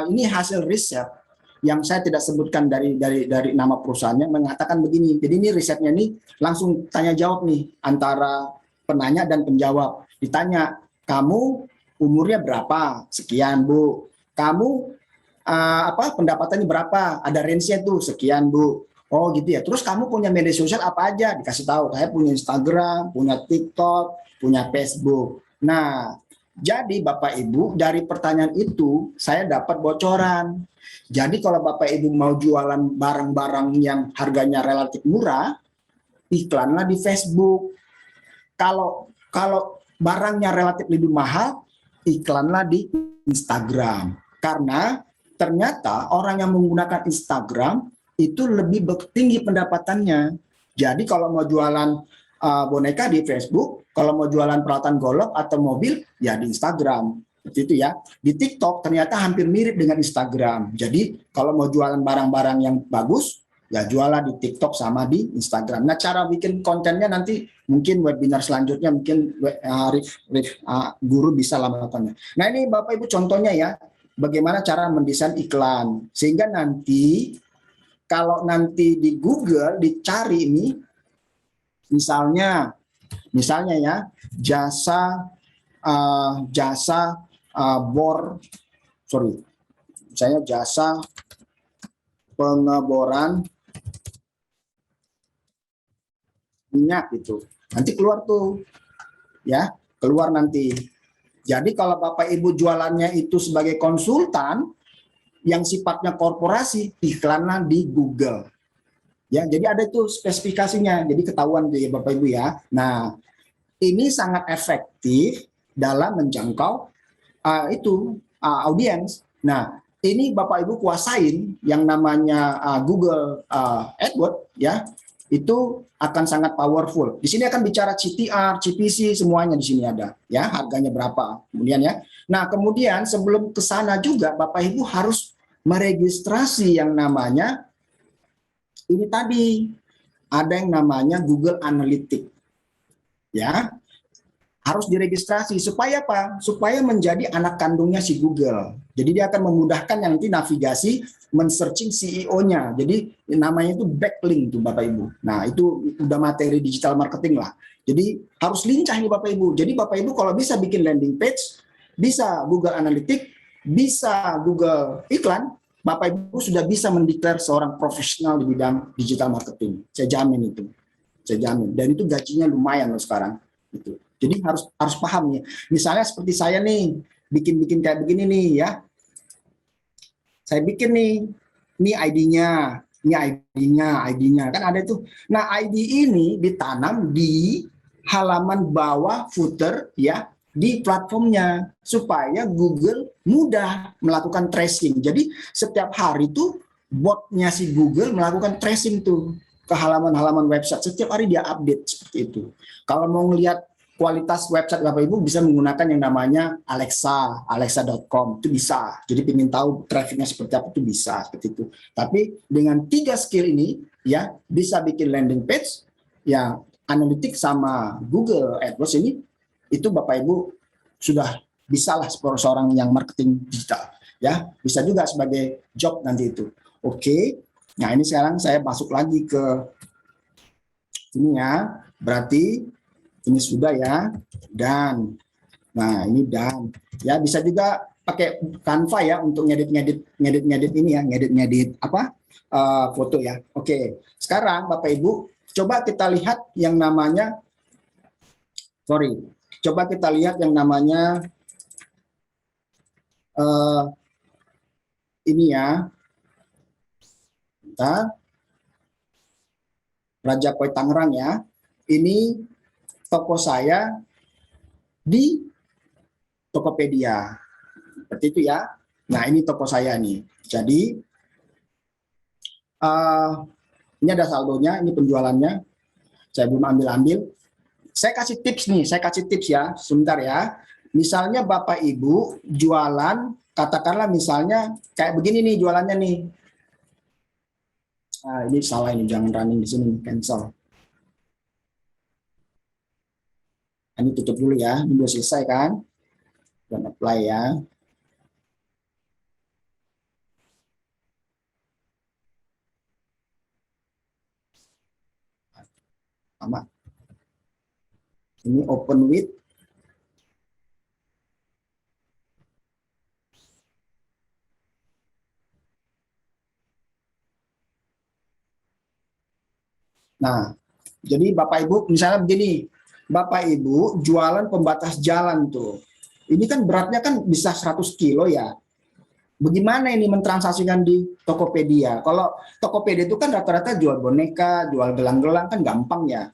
Ini hasil riset yang saya tidak sebutkan dari nama perusahaannya mengatakan begini. Jadi ini risetnya nih langsung tanya jawab nih antara penanya dan penjawab. Ditanya, kamu umurnya berapa? Sekian, Bu. Kamu pendapatannya berapa? Ada range-nya tuh sekian, Bu. Oh gitu ya. Terus kamu punya media sosial apa aja? Dikasih tahu. Saya punya Instagram, punya TikTok, punya Facebook. Nah, jadi Bapak Ibu dari pertanyaan itu saya dapat bocoran. Jadi kalau Bapak Ibu mau jualan barang-barang yang harganya relatif murah, iklanlah di Facebook. Kalau barangnya relatif lebih mahal, iklanlah di Instagram. Karena ternyata orang yang menggunakan Instagram itu lebih tinggi pendapatannya. Jadi kalau mau jualan boneka di Facebook, kalau mau jualan peralatan golf atau mobil, ya di Instagram. Seperti itu ya. Di TikTok ternyata hampir mirip dengan Instagram. Jadi kalau mau jualan barang-barang yang bagus, ya jualah di TikTok sama di Instagram. Nah, cara bikin kontennya nanti mungkin webinar selanjutnya mungkin guru bisa lah melakukannya. Nah, ini Bapak Ibu contohnya ya, bagaimana cara mendesain iklan. Sehingga nanti kalau nanti di Google dicari ini misalnya ya jasa misalnya jasa pengeboran minyak gitu. Nanti keluar tuh. Ya, keluar nanti. Jadi kalau Bapak Ibu jualannya itu sebagai konsultan yang sifatnya korporasi, iklanlah di Google. Ya, jadi ada itu spesifikasinya. Jadi ketahuan tuh ya Bapak Ibu ya. Nah, ini sangat efektif dalam menjangkau audiens. Nah, ini Bapak Ibu kuasain yang namanya Google AdWords ya, itu akan sangat powerful. Di sini akan bicara CTR, CPC, semuanya di sini ada ya, harganya berapa. Kemudian ya. Nah, kemudian sebelum ke sana juga Bapak Ibu harus meregistrasi yang namanya ini tadi ada yang namanya Google Analytics. Ya, harus diregistrasi supaya apa? Supaya menjadi anak kandungnya si Google. Jadi dia akan memudahkan yang nanti navigasi men-searching CEO-nya. Jadi namanya itu backlink tuh Bapak Ibu. Nah, itu udah materi digital marketing lah. Jadi harus lincah nih Bapak Ibu. Jadi Bapak Ibu kalau bisa bikin landing page, bisa Google Analytics, bisa Google iklan, Bapak Ibu sudah bisa mendeklar seorang profesional di bidang digital marketing. Saya jamin itu. Saya jamin. Dan itu gajinya lumayan loh sekarang. Gitu. Jadi harus paham ya. Misalnya seperti saya nih, bikin kayak begini nih ya. Saya bikin nih, ini ID-nya, kan ada tuh. Nah, ID ini ditanam di halaman bawah footer ya di platformnya supaya Google mudah melakukan tracing. Jadi setiap hari tuh botnya si Google melakukan tracing tuh ke halaman-halaman website. Setiap hari dia update seperti itu. Kalau mau ngelihat kualitas website Bapak Ibu bisa menggunakan yang namanya alexa.com, itu bisa. Jadi ingin tahu trafficnya seperti apa itu bisa seperti itu. Tapi dengan 3 skill ini ya bisa bikin landing page ya, analytics sama Google AdWords ini itu Bapak Ibu sudah bisalah seorang yang marketing digital ya, bisa juga sebagai job nanti itu. Oke. Nah, ini sekarang saya masuk lagi ke ini ya. Berarti ini sudah ya, dan nah ini dan ya bisa juga pakai Canva ya untuk ngedit ini ya, ngedit foto ya. Oke, sekarang Bapak Ibu coba kita lihat yang namanya ini ya, kita Raja Koi Tangerang ya. Ini toko saya di Tokopedia. Seperti itu ya. Nah, ini toko saya nih. Jadi, ini ada saldonya, ini penjualannya. Saya belum ambil-ambil. Saya kasih tips ya, sebentar ya. Misalnya Bapak Ibu jualan, katakanlah misalnya kayak begini nih jualannya nih. Nah, ini salah ini, jangan running di sini, cancel. Ini tutup dulu ya, ini udah selesai kan, dan apply ya. Sama. Ini open with. Nah, jadi Bapak Ibu misalnya begini, Bapak Ibu jualan pembatas jalan tuh. Ini kan beratnya kan bisa 100 kilo ya. Bagaimana ini mentransaksikan di Tokopedia? Kalau Tokopedia itu kan rata-rata jual boneka, jual gelang-gelang kan gampang ya.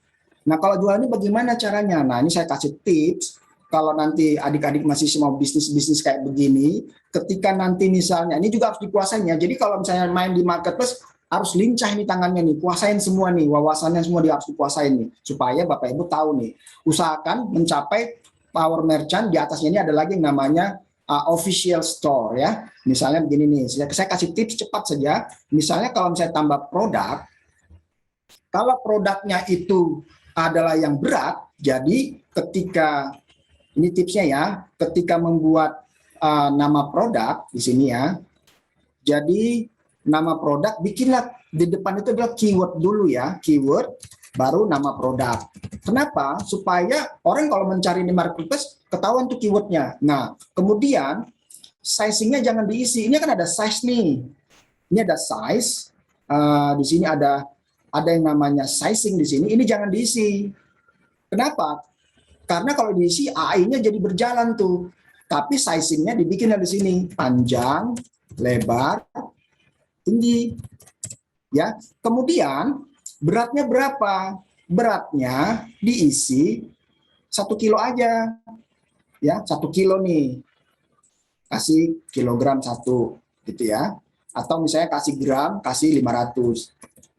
Nah kalau jual ini bagaimana caranya? Nah ini saya kasih tips. Kalau nanti adik-adik masih mau bisnis-bisnis kayak begini, ketika nanti misalnya, ini juga harus dikuasain ya. Jadi kalau misalnya main di marketplace, harus lincah nih tangannya nih, kuasain semua nih, wawasannya semua dia harus dikuasain nih. Supaya Bapak Ibu tahu nih, usahakan mencapai power merchant, di atasnya ini ada lagi yang namanya official store ya. Misalnya begini nih, saya kasih tips cepat saja. Misalnya kalau misalnya tambah produk, kalau produknya itu adalah yang berat, jadi ketika ini tipsnya ya, ketika membuat nama produk di sini ya. Jadi nama produk bikinlah di depan itu adalah keyword dulu ya, keyword baru nama produk. Kenapa? Supaya orang kalau mencari di marketplace ketahuan tuh keywordnya. Nah, kemudian sizingnya jangan diisi. Ini kan ada size nih. Ini ada size. Di sini ada yang namanya sizing di sini. Ini jangan diisi. Kenapa? Karena kalau diisi AI-nya jadi berjalan tuh. Tapi sizingnya dibikin di sini panjang, lebar, tinggi. Ya. Kemudian beratnya berapa? Beratnya diisi 1 kilo aja. Ya, 1 kilo nih. Kasih kilogram 1 gitu ya. Atau misalnya kasih gram, kasih 500.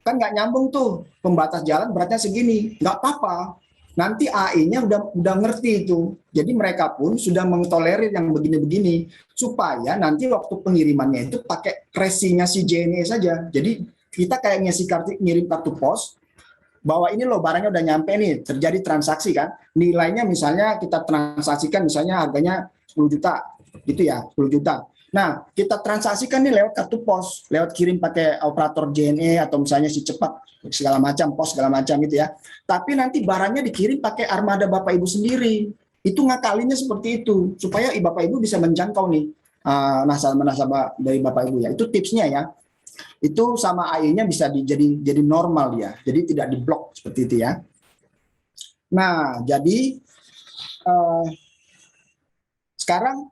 Kan nggak nyambung tuh. Pembatas jalan beratnya segini. Nggak apa-apa. Nanti AI-nya udah ngerti itu. Jadi mereka pun sudah mentolerir yang begini-begini supaya nanti waktu pengirimannya itu pakai resinya si JNE saja. Jadi kita kayak ngirim kartu pos bahwa ini loh barangnya udah nyampe nih, terjadi transaksi kan. Nilainya misalnya kita transaksikan misalnya harganya 10 juta gitu ya, 10 juta. Nah, kita transaksikan nih lewat kartu pos, lewat kirim pakai operator JNE atau misalnya si cepat segala macam, pos segala macam gitu ya. Tapi nanti barangnya dikirim pakai armada Bapak Ibu sendiri. Itu ngakalinnya seperti itu supaya Bapak Ibu bisa menjangkau nih nasabah dari Bapak Ibu ya. Itu tipsnya ya. Itu sama AI-nya bisa jadi normal ya. Jadi tidak diblok seperti itu ya. Nah, jadi sekarang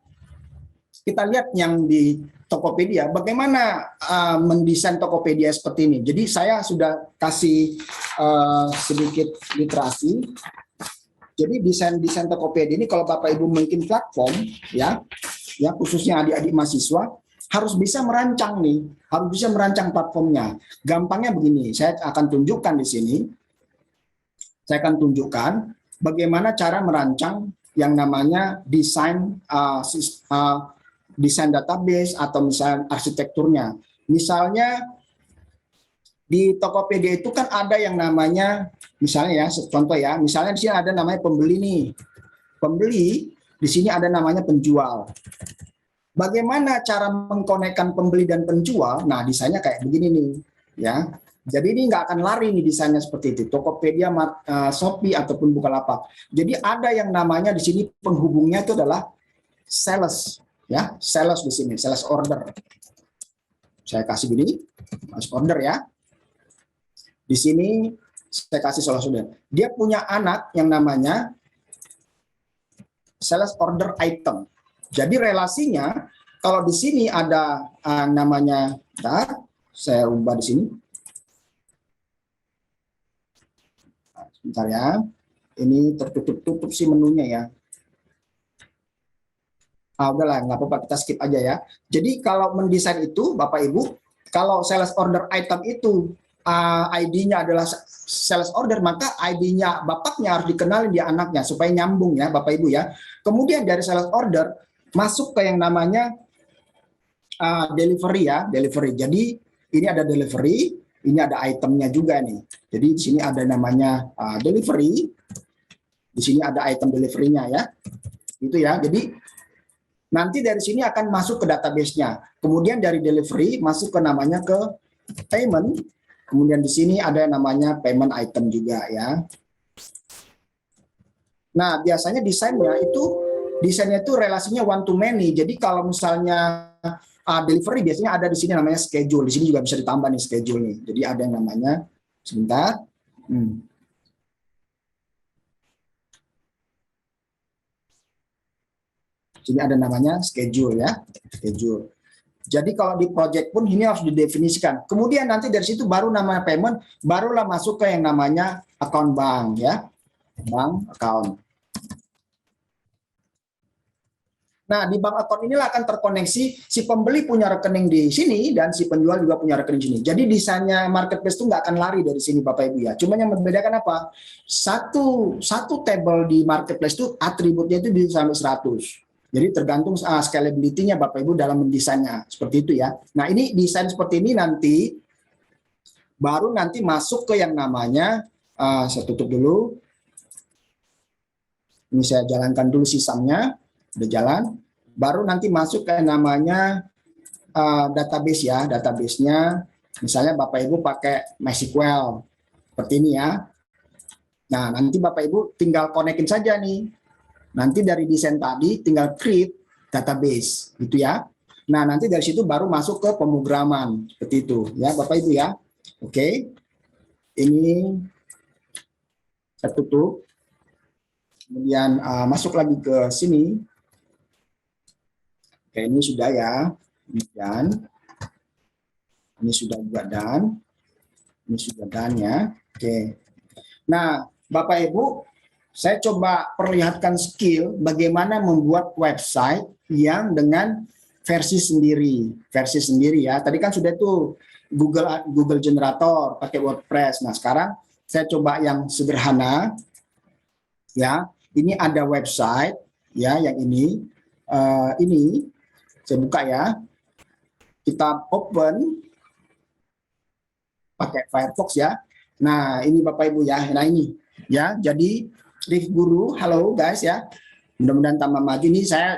kita lihat yang di Tokopedia, bagaimana mendesain Tokopedia seperti ini. Jadi saya sudah kasih sedikit literasi. Jadi desain Tokopedia ini kalau Bapak Ibu mungkin platform ya khususnya adik-adik mahasiswa harus bisa merancang nih, harus bisa merancang platformnya. Gampangnya begini, saya akan tunjukkan di sini. Saya akan tunjukkan bagaimana cara merancang yang namanya desain database atau misalnya arsitekturnya. Misalnya di Tokopedia itu kan ada yang namanya, misalnya ya, contoh ya, misalnya di sini ada namanya pembeli nih. Pembeli, di sini ada namanya penjual. Bagaimana cara mengkonekkan pembeli dan penjual? Nah, desainnya kayak begini nih, ya. Jadi ini nggak akan lari nih desainnya seperti itu. Tokopedia, Shopee ataupun Bukalapak. Jadi ada yang namanya di sini penghubungnya itu adalah sales. Ya, sales di sini, sales order. Saya kasih gini, sales order ya. Di sini saya kasih sales order. Dia punya anak yang namanya sales order item. Jadi relasinya kalau di sini ada namanya, saya ubah di sini. Sebentar ya. Ini tertutup sih menunya ya. Udahlah, nggak apa-apa, kita skip aja ya. Jadi kalau mendesain itu, Bapak Ibu, kalau sales order item itu ID-nya adalah sales order, maka ID-nya bapaknya harus dikenalin di anaknya supaya nyambung ya, Bapak Ibu ya. Kemudian dari sales order masuk ke yang namanya delivery ya, delivery. Jadi ini ada delivery, ini ada itemnya juga nih. Jadi di sini ada namanya delivery, di sini ada item delivery-nya ya. Itu ya. Jadi nanti dari sini akan masuk ke database-nya. Kemudian dari delivery masuk ke namanya ke payment. Kemudian di sini ada namanya payment item juga ya. Nah, biasanya desainnya itu relasinya one to many. Jadi kalau misalnya delivery biasanya ada di sini namanya schedule. Di sini juga bisa ditambah nih schedule nih. Jadi ada yang namanya sebentar. Sini ada namanya schedule ya, schedule. Jadi kalau di project pun ini harus didefinisikan. Kemudian nanti dari situ baru nama payment, barulah masuk ke yang namanya account bank ya, bank account. Nah, di bank account inilah akan terkoneksi si pembeli punya rekening di sini dan si penjual juga punya rekening di sini. Jadi desainnya marketplace itu nggak akan lari dari sini Bapak Ibu ya. Cuma yang membedakan apa? Satu table di marketplace itu atributnya itu bisa sampai 100. Jadi tergantung scalability-nya Bapak Ibu dalam mendesainnya. Seperti itu ya. Nah, ini desain seperti ini nanti baru nanti masuk ke yang namanya saya tutup dulu. Ini saya jalankan dulu sistemnya. Udah jalan, baru nanti masuk ke namanya database ya, database-nya misalnya Bapak Ibu pakai MySQL seperti ini ya. Nah, nanti Bapak Ibu tinggal konekin saja nih. Nanti dari desain tadi tinggal create database gitu ya. Nah, nanti dari situ baru masuk ke pemrograman seperti itu ya Bapak Ibu ya. Oke. Ini saya tutup. Kemudian masuk lagi ke sini. Oke, ini sudah ya, dan ini sudah juga dan, ini sudah dan ya. Oke. Nah, Bapak Ibu, saya coba perlihatkan skill bagaimana membuat website yang dengan versi sendiri ya. Tadi kan sudah itu Google Generator pakai WordPress. Nah, sekarang saya coba yang sederhana ya. Ini ada website ya yang ini saya buka ya, kita open pakai Firefox ya. Nah, ini Bapak Ibu ya, nah ini ya, jadi Rif Guru, halo guys ya, mudah-mudahan tambah maju. Ini saya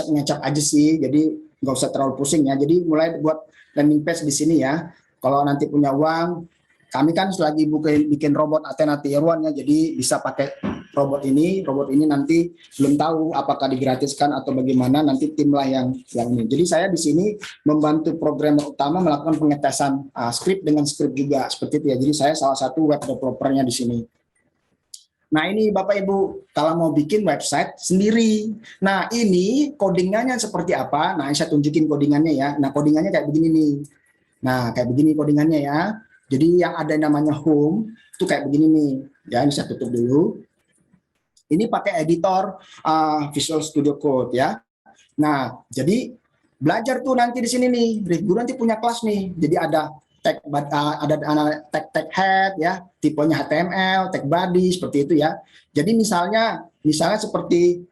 ngecap aja sih, jadi nggak usah terlalu pusing ya. Jadi mulai buat landing page di sini ya, kalau nanti punya uang, kami kan lagi bikin robot Athena Tier 1 ya, jadi bisa pakai robot ini nanti belum tahu apakah digratiskan atau bagaimana, nanti timlah yang ini. Jadi saya di sini membantu programmer utama melakukan pengetesan script dengan script juga seperti itu ya. Jadi saya salah satu web developernya di sini. Nah, ini Bapak Ibu kalau mau bikin website sendiri. Nah, ini codingannya seperti apa? Nah, saya tunjukin codingannya ya. Nah, codingannya kayak begini nih. Nah, kayak begini codingannya ya. Jadi yang ada namanya home itu kayak begini nih. Ya, ini saya tutup dulu. Ini pakai editor Visual Studio Code ya. Nah, jadi belajar tuh nanti di sini nih. Guru nanti punya kelas nih. Jadi ada tag head ya, tipenya HTML, tag body seperti itu ya. Jadi misalnya seperti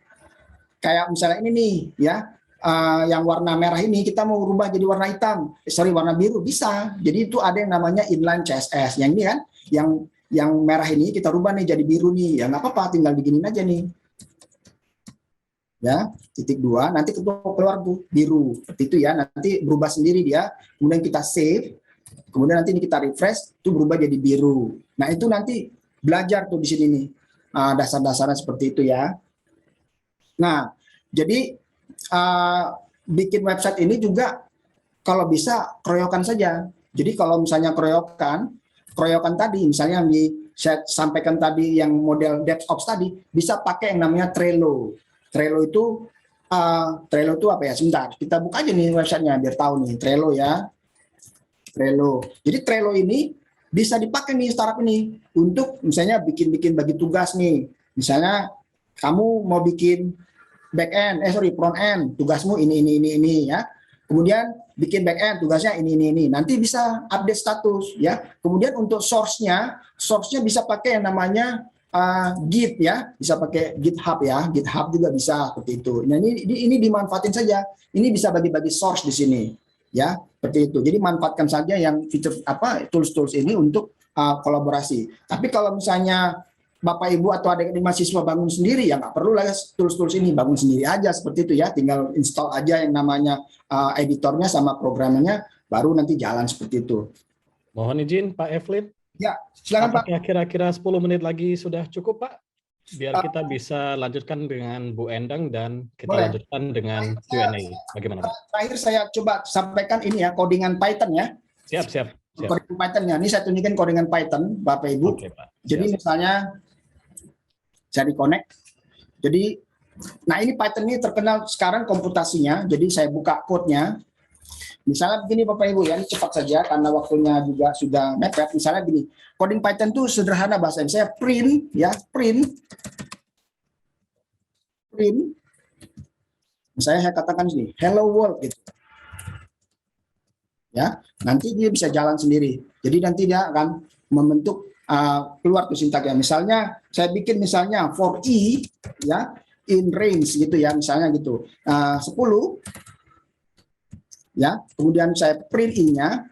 kayak misalnya ini nih ya. Yang warna merah ini kita mau rubah jadi warna hitam, warna biru bisa. Jadi itu ada yang namanya inline CSS. Yang ini kan, yang merah ini kita rubah nih jadi biru nih, ya nggak apa-apa, tinggal diginin aja nih. Ya, titik 2, nanti keluar tuh biru, seperti itu ya. Nanti berubah sendiri dia. Kemudian kita save, kemudian nanti ini kita refresh, itu berubah jadi biru. Nah itu nanti belajar tuh di sini nih, dasar-dasarnya seperti itu ya. Nah, jadi bikin website ini juga kalau bisa keroyokan saja. Jadi kalau misalnya keroyokan tadi, misalnya yang saya sampaikan tadi yang model DevOps tadi, bisa pakai yang namanya Trello. Trello itu apa ya? Sebentar, kita buka aja nih websitenya biar tahu nih. Trello ya. Trello. Jadi Trello ini bisa dipakai nih startup ini untuk misalnya bikin bagi tugas nih. Misalnya kamu mau bikin front end, tugasmu ini ya. Kemudian bikin back end, tugasnya ini. Nanti bisa update status ya. Kemudian untuk source-nya bisa pakai yang namanya Git ya, bisa pakai GitHub ya. GitHub juga bisa seperti itu. Nah, ini dimanfaatin saja. Ini bisa bagi-bagi source di sini ya, seperti itu. Jadi manfaatkan saja yang fitur tools ini untuk kolaborasi. Tapi kalau misalnya Bapak Ibu atau adik-adik mahasiswa bangun sendiri, ya nggak perlu lah tools ini, bangun sendiri aja seperti itu ya, tinggal install aja yang namanya editornya sama programnya, baru nanti jalan seperti itu. Mohon izin Pak Evelyn, Ya, silakan Pak. Apakah kira-kira 10 menit lagi sudah cukup, Pak? Biar kita bisa lanjutkan dengan Bu Endang dan kita Boleh. lanjutkan dengan Q&A. Bagaimana, Pak? Terakhir saya coba sampaikan ini ya, codingan Python ya. Siap, siap, siap. Codingan Python-nya. Ini saya tunjukkan codingan Python, Bapak Ibu. Oke, Pak. Jadi Siap. misalnya saya di-connect. Jadi, nah ini Python ini terkenal sekarang komputasinya. Jadi saya buka code-nya. Misalnya begini Bapak Ibu ya, ini cepat saja karena waktunya juga sudah mepet. Misalnya gini, coding Python itu sederhana bahasa saya print ya, print. Misalnya saya katakan sini, hello world gitu. Ya, nanti dia bisa jalan sendiri. Jadi nanti dia akan membentuk keluar tuh sintaknya. Misalnya saya bikin misalnya for i ya in range gitu ya, misalnya gitu. 10 ya, kemudian saya print i-nya.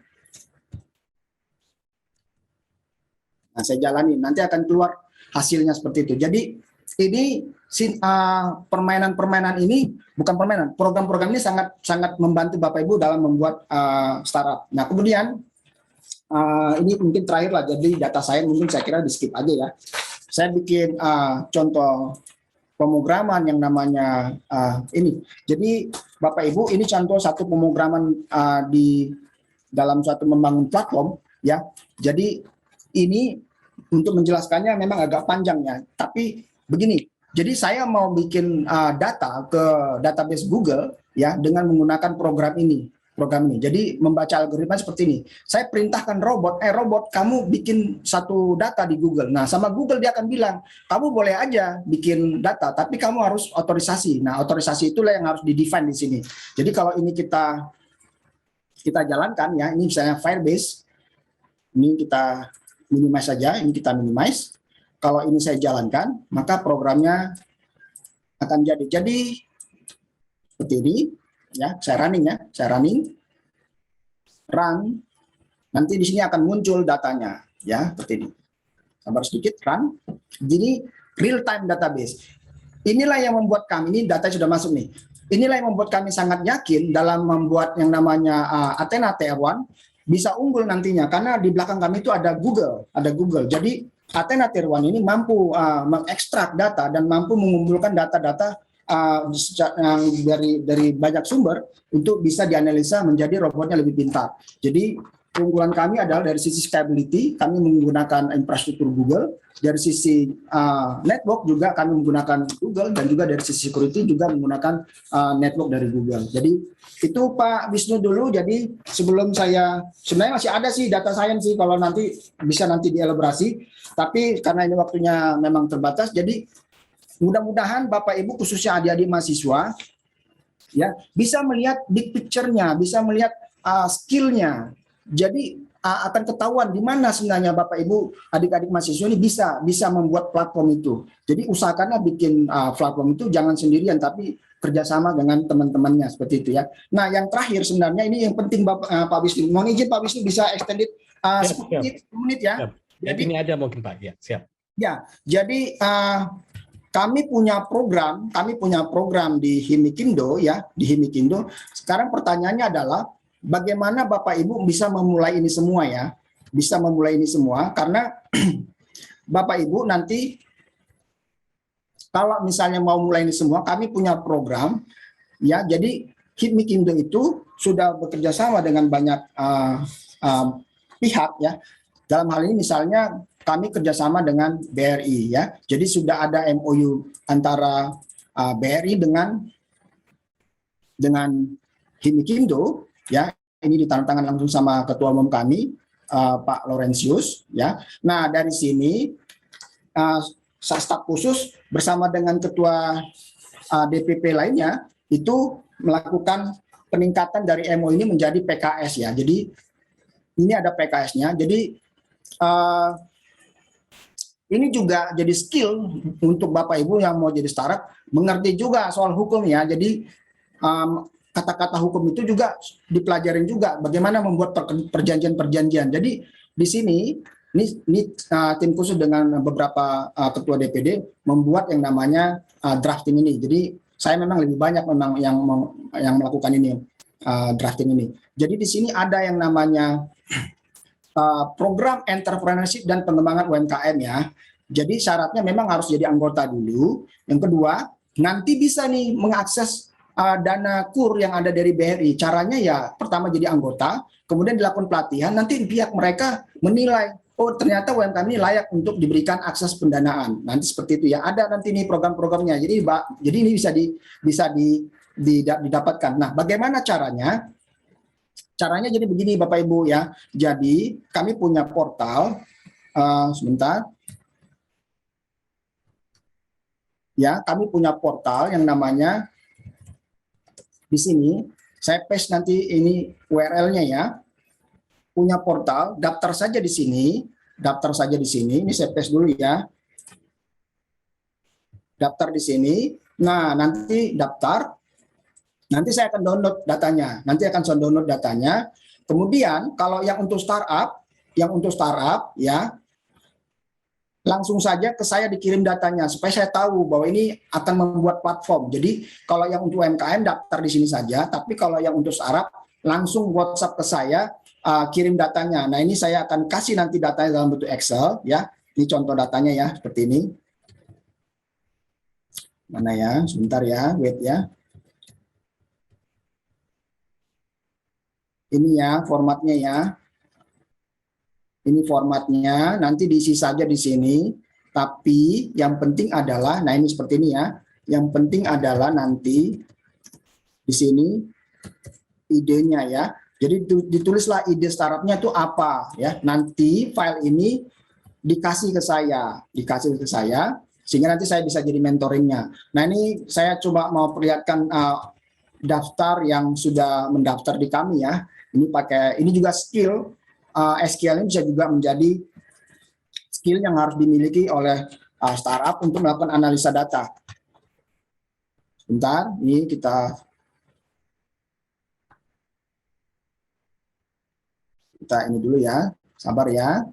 Nah, saya jalanin, nanti akan keluar hasilnya seperti itu. Jadi ini permainan-permainan ini bukan permainan, program-program ini sangat sangat membantu Bapak Ibu dalam membuat startup. Nah, kemudian ini mungkin terakhir lah, jadi data science mungkin saya kira di skip aja ya. Saya bikin contoh pemrograman yang namanya ini. Jadi Bapak Ibu, ini contoh satu pemrograman di dalam suatu membangun platform ya. Jadi ini untuk menjelaskannya memang agak panjang ya, tapi begini. Jadi saya mau bikin data ke database Google ya dengan menggunakan program ini. Jadi membaca algoritma seperti ini. Saya perintahkan robot, robot kamu bikin satu data di Google. Nah, sama Google dia akan bilang, kamu boleh aja bikin data, tapi kamu harus otorisasi. Nah, otorisasi itulah yang harus di-define di sini. Jadi kalau ini kita jalankan ya, ini misalnya Firebase, ini kita minimize saja, ini kita minimize. Kalau ini saya jalankan, maka programnya akan jadi. Jadi seperti ini. Ya, saya running, run, nanti di sini akan muncul datanya, ya, seperti ini. Sabar sedikit, run. Jadi real time database. Inilah yang membuat kami, ini data sudah masuk nih. Inilah yang membuat kami sangat yakin dalam membuat yang namanya Athena Tier 1 bisa unggul nantinya, karena di belakang kami itu ada Google. Jadi Athena Tier 1 ini mampu mengekstrak data dan mampu mengumpulkan data-data dari banyak sumber untuk bisa dianalisa menjadi robotnya lebih pintar. Jadi keunggulan kami adalah dari sisi scalability, kami menggunakan infrastruktur Google, dari sisi network juga kami menggunakan Google, dan juga dari sisi security juga menggunakan network dari Google. Jadi itu Pak Wisnu dulu. Jadi sebelum saya, sebenarnya masih ada sih data science sih kalau nanti bisa dielaborasi, tapi karena ini waktunya memang terbatas, jadi mudah-mudahan Bapak Ibu khususnya adik-adik mahasiswa ya bisa melihat big picture-nya, bisa melihat skill-nya. Jadi akan ketahuan di mana sebenarnya Bapak Ibu adik-adik mahasiswa ini bisa membuat platform itu. Jadi usahakanlah bikin platform itu jangan sendirian tapi kerjasama dengan teman-temannya seperti itu ya. Nah, yang terakhir sebenarnya ini yang penting Pak Wisnu. Mohon izin Pak Wisnu bisa extended 10 menit ya. Siap. Jadi ini aja mungkin Pak. Ya, siap. Ya, jadi kami punya program di Himikindo ya, di Himikindo. Sekarang pertanyaannya adalah bagaimana Bapak Ibu bisa memulai ini semua ya? Bisa memulai ini semua karena Bapak Ibu nanti kalau misalnya mau mulai ini semua, kami punya program ya. Jadi Himikindo itu sudah bekerja sama dengan banyak pihak ya. Dalam hal ini misalnya kami kerjasama dengan BRI ya, jadi sudah ada MOU antara BRI dengan Himikindo ya. Ini ditandatangan langsung sama ketua umum kami Pak Laurentius ya. Nah dari sini staf khusus bersama dengan ketua DPP lainnya itu melakukan peningkatan dari MOU ini menjadi PKS ya. Jadi ini ada PKS-nya. Jadi ini juga jadi skill untuk Bapak Ibu yang mau jadi startup, mengerti juga soal hukum ya. Jadi kata-kata hukum itu juga dipelajarin juga bagaimana membuat perjanjian-perjanjian. Jadi di sini ini tim khusus dengan beberapa ketua DPD membuat yang namanya drafting ini. Jadi saya memang lebih banyak memang yang melakukan ini drafting ini. Jadi di sini ada yang namanya program entrepreneurship dan pengembangan UMKM ya. Jadi syaratnya memang harus jadi anggota dulu. Yang kedua, nanti bisa nih mengakses dana KUR yang ada dari BRI. Caranya ya pertama jadi anggota, kemudian dilakukan pelatihan, nanti pihak mereka menilai, oh ternyata UMKM ini layak untuk diberikan akses pendanaan. Nanti seperti itu ya. Ada nanti nih program-programnya. Jadi ini bisa didapatkan. Nah, bagaimana caranya? Caranya jadi begini Bapak Ibu ya. Jadi kami punya portal, sebentar. Ya, kami punya portal yang namanya di sini. Saya paste nanti ini URL-nya ya. Punya portal, daftar saja di sini, daftar saja di sini. Ini saya paste dulu ya. Daftar di sini. Nah, nanti daftar. Nanti saya akan download datanya. Nanti akan saya download datanya. Kemudian kalau yang untuk startup ya, langsung saja ke saya dikirim datanya supaya saya tahu bahwa ini akan membuat platform. Jadi kalau yang untuk UMKM daftar di sini saja, tapi kalau yang untuk startup langsung WhatsApp ke saya, kirim datanya. Nah, ini saya akan kasih nanti datanya dalam bentuk Excel ya. Ini contoh datanya ya, seperti ini. Mana ya? Sebentar ya, wait ya. Ini ya formatnya ya. Ini formatnya, nanti diisi saja di sini. Tapi yang penting adalah, nah ini seperti ini ya. Yang penting adalah nanti di sini idenya ya. Jadi ditulislah ide startupnya itu apa ya. Nanti file ini dikasih ke saya, sehingga nanti saya bisa jadi mentoringnya. Nah ini saya coba mau perlihatkan daftar yang sudah mendaftar di kami ya. Ini juga skill SQL ini bisa juga menjadi skill yang harus dimiliki oleh startup untuk melakukan analisa data. Sebentar, ini kita ini dulu ya, sabar ya.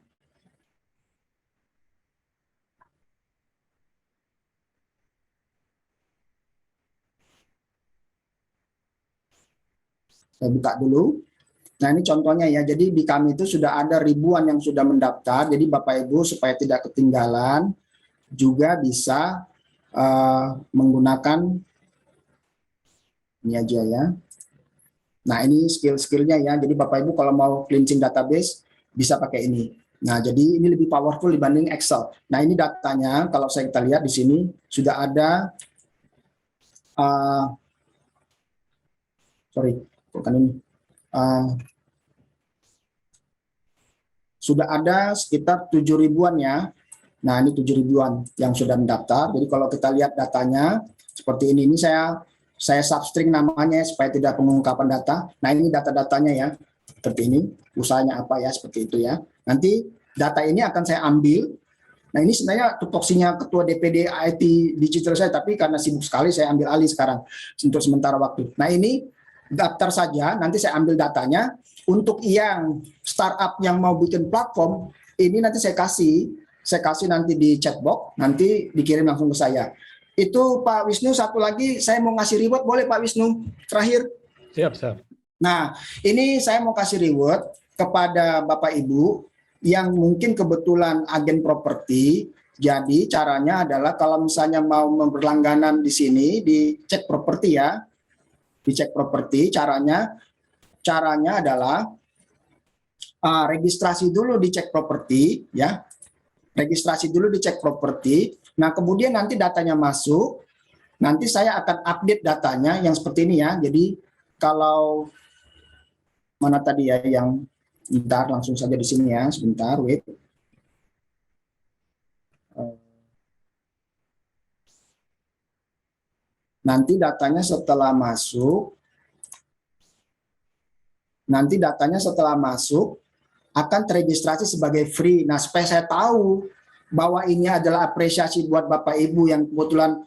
Saya buka dulu. Nah ini contohnya ya, jadi di kami itu sudah ada ribuan yang sudah mendaftar, jadi Bapak Ibu supaya tidak ketinggalan juga bisa menggunakan ini aja ya. Nah ini skill-skillnya ya, jadi Bapak Ibu kalau mau cleansing database bisa pakai ini. Nah jadi ini lebih powerful dibanding Excel. Nah ini datanya kalau kita lihat di sini sudah ada, sorry bukan ini. Sudah ada sekitar 7 ribuan ya. Nah, ini 7 ribuan yang sudah mendaftar. Jadi kalau kita lihat datanya seperti ini saya substring namanya supaya tidak pengungkapan data. Nah, ini data-datanya ya. Seperti ini, usahanya apa ya, seperti itu ya. Nanti data ini akan saya ambil. Nah, ini sebenarnya tupoksinya Ketua DPD IT Digital saya, tapi karena sibuk sekali saya ambil alih sekarang untuk sementara waktu. Nah, ini daftar saja, nanti saya ambil datanya. Untuk yang startup yang mau bikin platform, ini nanti saya kasih nanti di chatbox, nanti dikirim langsung ke saya. Itu Pak Wisnu, satu lagi saya mau ngasih reward, boleh Pak Wisnu? Terakhir. Siap. Nah, ini saya mau kasih reward kepada Bapak Ibu yang mungkin kebetulan agen properti. Jadi caranya adalah kalau misalnya mau berlangganan di sini, di cek properti ya, di cek properti, caranya adalah registrasi dulu di cek properti ya, registrasi dulu di cek properti. Nah kemudian nanti datanya masuk, nanti saya akan update datanya yang seperti ini ya. Jadi kalau mana tadi ya yang, bentar langsung saja di sini ya, sebentar wait. Nanti datanya setelah masuk, akan teregistrasi sebagai free. Nah, supaya saya tahu bahwa ini adalah apresiasi buat Bapak Ibu yang kebetulan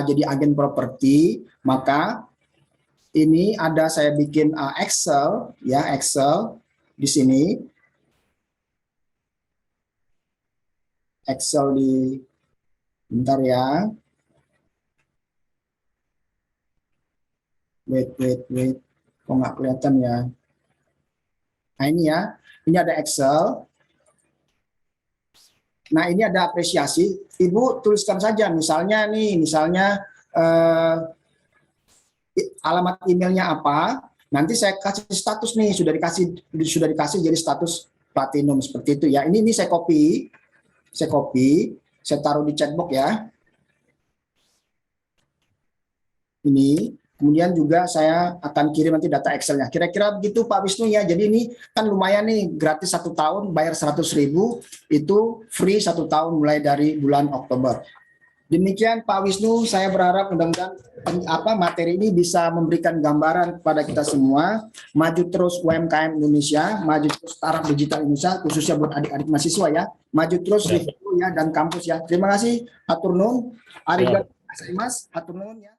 jadi agen properti, maka ini ada saya bikin Excel ya, Excel di sini. Excel di, bentar ya. Wait. Kok nggak kelihatan ya? Nah ini ya, ini ada Excel. Nah ini ada apresiasi. Ibu tuliskan saja, misalnya nih, alamat emailnya apa. Nanti saya kasih status nih, sudah dikasih jadi status platinum seperti itu ya. Ini saya copy, saya taruh di chatbox ya. Ini, kemudian juga saya akan kirim nanti data Excel-nya. Kira-kira begitu Pak Wisnu ya. Jadi ini kan lumayan nih, gratis 1 tahun, bayar 100.000, itu free 1 tahun mulai dari bulan Oktober. Demikian Pak Wisnu, saya berharap mudah-mudahan materi ini bisa memberikan gambaran kepada kita semua. Maju terus UMKM Indonesia, maju terus startup digital Indonesia, khususnya buat adik-adik mahasiswa ya. Maju terus ya dan kampus ya. Terima kasih, hatur nuhun. Arigatou gozaimasu, hatur nuhun ya.